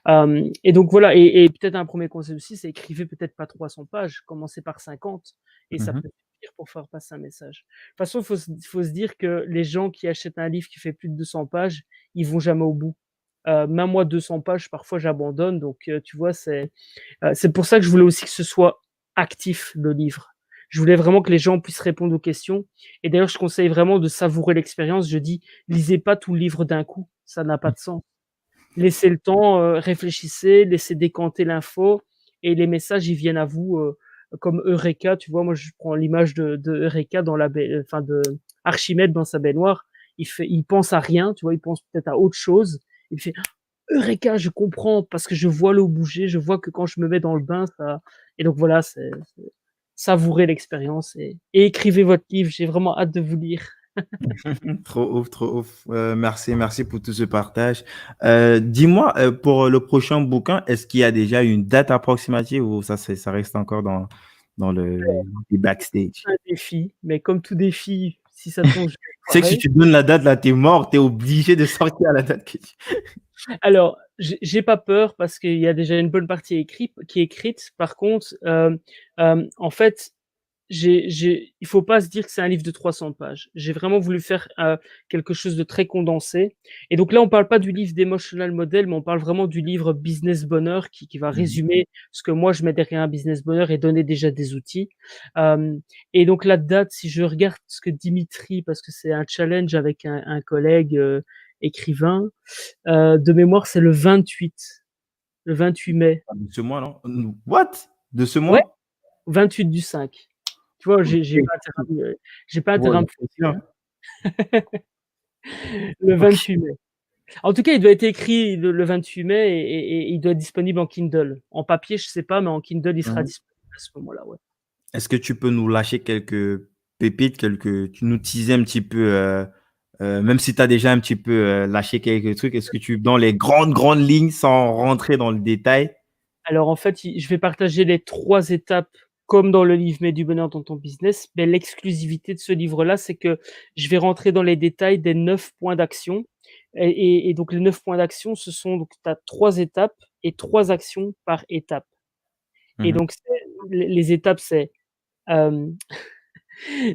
Et donc voilà, et peut-être un premier conseil aussi, c'est écrivez peut-être pas 300 pages, commencez par 50 et ça Mhm. peut suffire pour faire passer un message. De toute façon, faut se dire que les gens qui achètent un livre qui fait plus de 200 pages, ils vont jamais au bout. Même moi, 200 pages, parfois j'abandonne. Donc, tu vois, c'est pour ça que je voulais aussi que ce soit actif, le livre. Je voulais vraiment que les gens puissent répondre aux questions. Et d'ailleurs, je conseille vraiment de savourer l'expérience. Je dis, lisez pas tout le livre d'un coup, ça n'a pas de sens. Laissez le temps, réfléchissez, laissez décanter l'info et les messages, ils viennent à vous, comme Eureka, tu vois? Moi, je prends l'image de Eureka dans enfin de Archimède dans sa baignoire. Il pense à rien, tu vois? Il pense peut-être à autre chose. Il fait: «Eureka, je comprends parce que je vois l'eau bouger, je vois que quand je me mets dans le bain, ça» et donc voilà, c'est savourer l'expérience et écrivez votre livre. J'ai vraiment hâte de vous lire. Trop ouf, trop ouf. Merci, merci pour tout ce partage. Dis-moi, pour le prochain bouquin, est-ce qu'il y a déjà une date approximative ou ça reste encore dans les backstage? Un défi, mais comme tout défi, si ça tombe, je le Tu sais que si ferai. tu donnes la date, là, t'es mort, t'es obligé de sortir à la date que tu... Alors, j'ai pas peur parce qu'il y a déjà une bonne partie qui est écrite. Par contre, en fait, il faut pas se dire que c'est un livre de 300 pages. J'ai vraiment voulu faire, quelque chose de très condensé et donc là, on parle pas du livre d'Emotional Model, mais on parle vraiment du livre Business Bonheur qui va Mhm. résumer ce que moi je mets derrière un business bonheur et donner déjà des outils. Hem Et donc la date, si je regarde ce que Dimitri parce que c'est un challenge avec un collègue, écrivain, de mémoire, c'est le 28 mai. De ce mois, non? What? De ce Ouais, mois? 28 du 5. Tu vois, Ok. j'ai pas intérêt Ouais, à me c'est fausser, hein. Le ok. 28 mai. En tout cas, il doit être écrit le 28 mai et il doit être disponible en Kindle. En papier, je sais pas, mais en Kindle, il sera Mhm. disponible à ce moment-là, ouais. Est-ce que tu peux nous lâcher quelques pépites, tu nous teaser un petit peu, même si tu as déjà un petit peu lâché quelques trucs, est-ce que dans les grandes, grandes lignes, sans rentrer dans le détail? Alors en fait, je vais partager les 3 étapes comme dans le livre Mets du bonheur dans ton business, mais l'exclusivité de ce livre-là, c'est que je vais rentrer dans les détails des 9 points d'action et donc les 9 points d'action, ce sont donc tu as 3 étapes et 3 actions par étape et Mhm. donc les étapes, c'est, hem,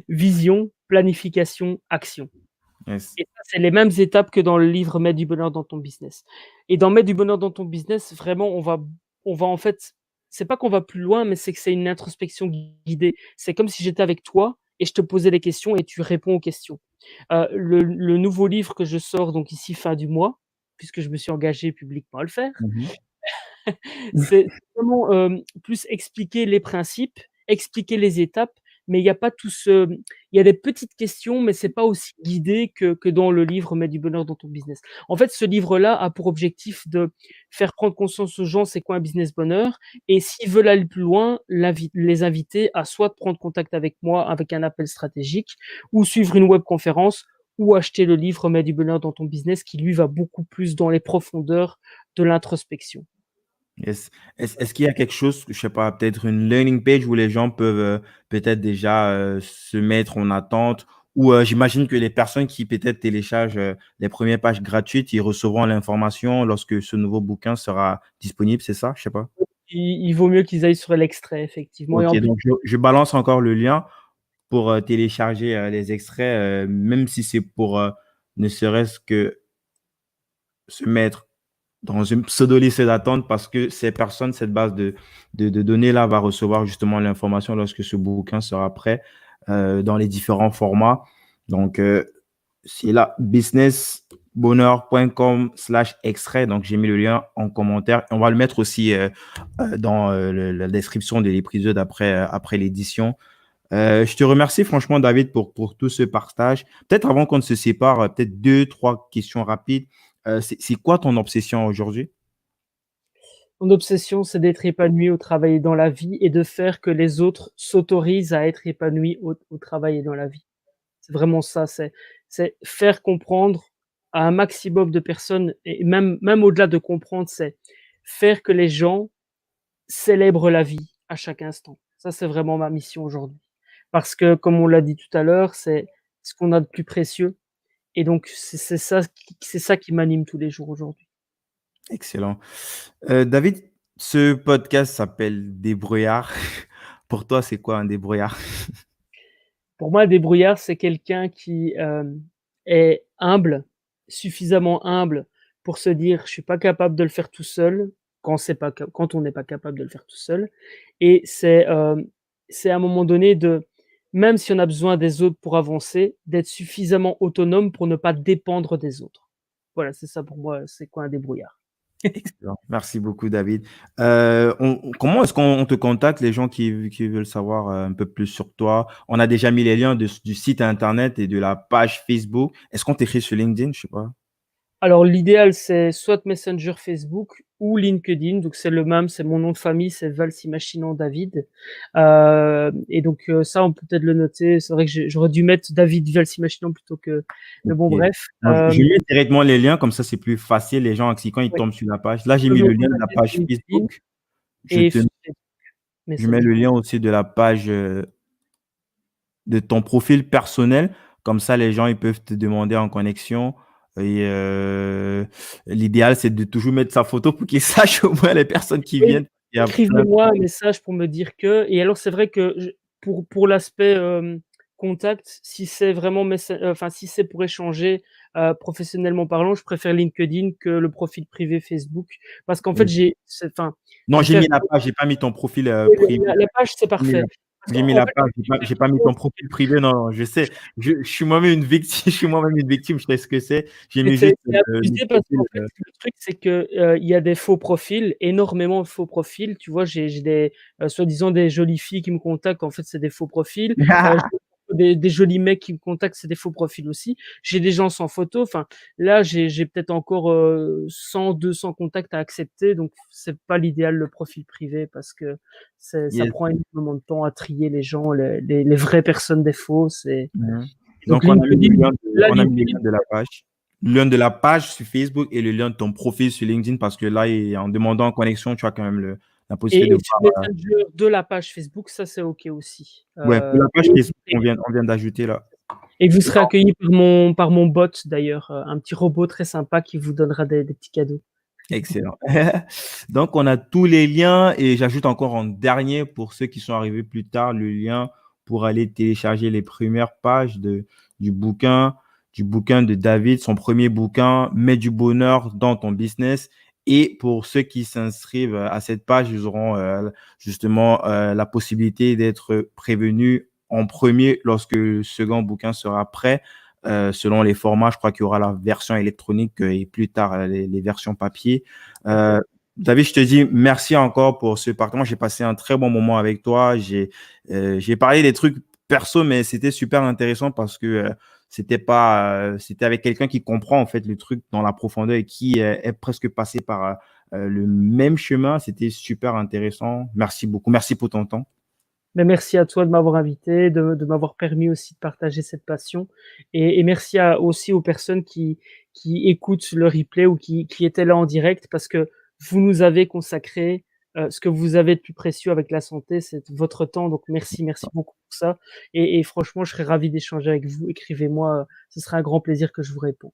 vision, planification, action Yes. et ça, c'est les mêmes étapes que dans le livre Mets du bonheur dans ton business et dans Mets du bonheur dans ton business, vraiment, on va en fait c'est pas qu'on va plus loin, mais c'est que c'est une introspection guidée. C'est comme si j'étais avec toi et je te posais des questions et tu réponds aux questions. Le nouveau livre que je sors donc ici fin du mois, puisque je me suis engagé publiquement à le faire, Mhm. c'est vraiment, plus expliquer les principes, expliquer les étapes, mais il y a pas tout ce il y a des petites questions, mais c'est pas aussi guidé que dans le livre «Mets du bonheur dans ton business». En fait, ce livre-là a pour objectif de faire prendre conscience aux gens c'est quoi un business bonheur et s'ils veulent aller plus loin, les inviter à soit prendre contact avec moi avec un appel stratégique ou suivre une webconférence ou acheter le livre «Mets du bonheur dans ton business» qui lui va beaucoup plus dans les profondeurs de l'introspection. Yes. Est-ce qu'il y a quelque chose, je sais pas, peut-être une landing page où les gens peuvent peut-être déjà se mettre en attente ou j'imagine que les personnes qui peut-être téléchargent les premières pages gratuites, ils recevront l'information lorsque ce nouveau bouquin sera disponible, c'est ça? Je sais pas. Il vaut mieux qu'ils aillent sur l'extrait effectivement et Ok, en plus donc je balance encore le lien pour télécharger les extraits, même si c'est pour ne serait-ce que se mettre dans une pseudo-liste d'attente parce que ces personnes, cette base de données-là va recevoir justement l'information lorsque ce bouquin sera prêt dans les différents formats. Donc, c'est là, businessbonheur.com/extrait. Donc, j'ai mis le lien en commentaire. On va le mettre aussi dans la description de l'épisode après l'édition. Je te remercie franchement, David, pour tout ce partage. Peut-être avant qu'on ne se sépare, peut-être deux, trois questions rapides. C'est quoi ton obsession aujourd'hui? Mon obsession, c'est d'être épanoui au travail et dans la vie et de faire que les autres s'autorisent à être épanouis au travail et dans la vie. C'est vraiment ça, c'est faire comprendre à un maximum de personnes et même au-delà de comprendre, c'est faire que les gens célèbrent la vie à chaque instant. Ça, c'est vraiment ma mission aujourd'hui. Parce que comme on l'a dit tout à l'heure, c'est ce qu'on a de plus précieux et donc c'est ça qui m'anime tous les jours aujourd'hui. Excellent. David, ce podcast s'appelle Débrouillard. Pour toi, c'est quoi un débrouillard? Pour moi, un débrouillard, c'est quelqu'un qui, est humble, suffisamment humble pour se dire: «Je suis pas capable de le faire tout seul», quand on n'est pas capable de le faire tout seul et c'est à un moment donné de même si on a besoin des autres pour avancer, d'être suffisamment autonome pour ne pas dépendre des autres. Voilà, c'est ça pour moi, c'est quoi un débrouillard. Excellent. Merci beaucoup, David. Comment est-ce qu'on te contacte, les gens qui veulent savoir un peu plus sur toi? On a déjà mis les liens du site internet et de la page Facebook. Est-ce qu'on t'écrit sur LinkedIn? Je sais pas. Alors l'idéal, c'est soit Messenger Facebook ou LinkedIn, donc c'est le même, c'est mon nom de famille, c'est Valsimachinan David. Et donc ça, on peut peut-être le noter. C'est vrai que j'aurais dû mettre David Valsimachinan plutôt que mais bon Ok. bref, Non, je mets directement les liens, comme ça c'est plus facile. Les gens, quand ils oui, tombent sur la page. Là, j'ai vous mis pouvez me le lien de la contacter sur page LinkedIn Facebook. Je et te, Facebook je mets Messenger. le lien aussi de la page de ton profil personnel. Comme ça, les gens, ils peuvent te demander en connexion. Et l'idéal, c'est de toujours mettre sa photo pour qu'ils sachent au moins les personnes qui Oui, viennent. Il y a plein de... écrivez-moi un message pour me dire que et alors c'est vrai que je pour l'aspect, contact, si c'est vraiment enfin si c'est pour échanger, professionnellement parlant, je préfère LinkedIn que le profil privé Facebook parce qu'en fait enfin, Non, je vais j'ai faire mis la page, j'ai pas mis ton profil oui, privé. la page c'est J'ai mis la parfait parce j'ai mis qu'en la fait, page, j'ai pas mis ton profil privé. Non, non, je sais. Je suis moi-même une victime. Je suis moi-même une victime. Je sais ce que c'est. J'ai mais mis c'est juste le abusé parce profil. qu'en fait, le truc, c'est que, il y a des faux profils, énormément de faux profils. Tu vois, j'ai des, soi-disant des jolies filles qui me contactent, en fait, c'est des faux profils. J'ai des jolis mecs qui me contactent, c'est des faux profils aussi. J'ai des gens sans photo. Enfin, là, j'ai peut-être encore, 100-200 contacts à accepter, donc c'est pas l'idéal, le profil privé, parce que ça Yes. prend énormément de temps à trier les gens, les vraies personnes des fausses Mhm. et donc Donc, LinkedIn, là, on a mis le LinkedIn lien de la page. Le lien de la page sur Facebook et le lien de ton profil sur LinkedIn parce que là, en demandant en connexion, tu as quand même la possibilité et de sur voir. Messenger de la page Facebook, ça c'est OK aussi. Ouais, pour la page Facebook, on vient d'ajouter là. Et vous serez accueillis par mon bot d'ailleurs, un petit robot très sympa qui vous donnera des petits cadeaux. Excellent. Donc, on a tous les liens et j'ajoute encore en dernier pour ceux qui sont arrivés plus tard, le lien pour aller télécharger les premières pages du bouquin, du bouquin de David, son premier bouquin, Mets du bonheur dans ton business. Et pour ceux qui s'inscrivent à cette page, ils auront justement la possibilité d'être prévenus en premier lorsque le second bouquin sera prêt. Selon les formats, je crois qu'il y aura la version électronique et plus tard les versions papier. OK. David, je te dis merci encore pour ce partage. Moi, j'ai passé un très bon moment avec toi. J'ai parlé des trucs perso, mais c'était super intéressant parce que c'était avec quelqu'un qui comprend en fait le truc dans la profondeur et qui est presque passé par le même chemin. C'était super intéressant. Merci beaucoup. Merci pour ton temps. Mais merci à toi de m'avoir invité, de m'avoir permis aussi de partager cette passion et merci aussi aux personnes qui écoutent le replay ou qui étaient là en direct parce que vous nous avez consacré, ce que vous avez de plus précieux avec la santé, c'est votre temps, donc merci beaucoup pour ça et franchement, je serais ravi d'échanger avec vous. Écrivez-moi, ce sera un grand plaisir que je vous réponds.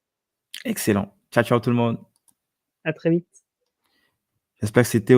Excellent. Ciao, ciao tout le monde. À très vite. J'espère que c'était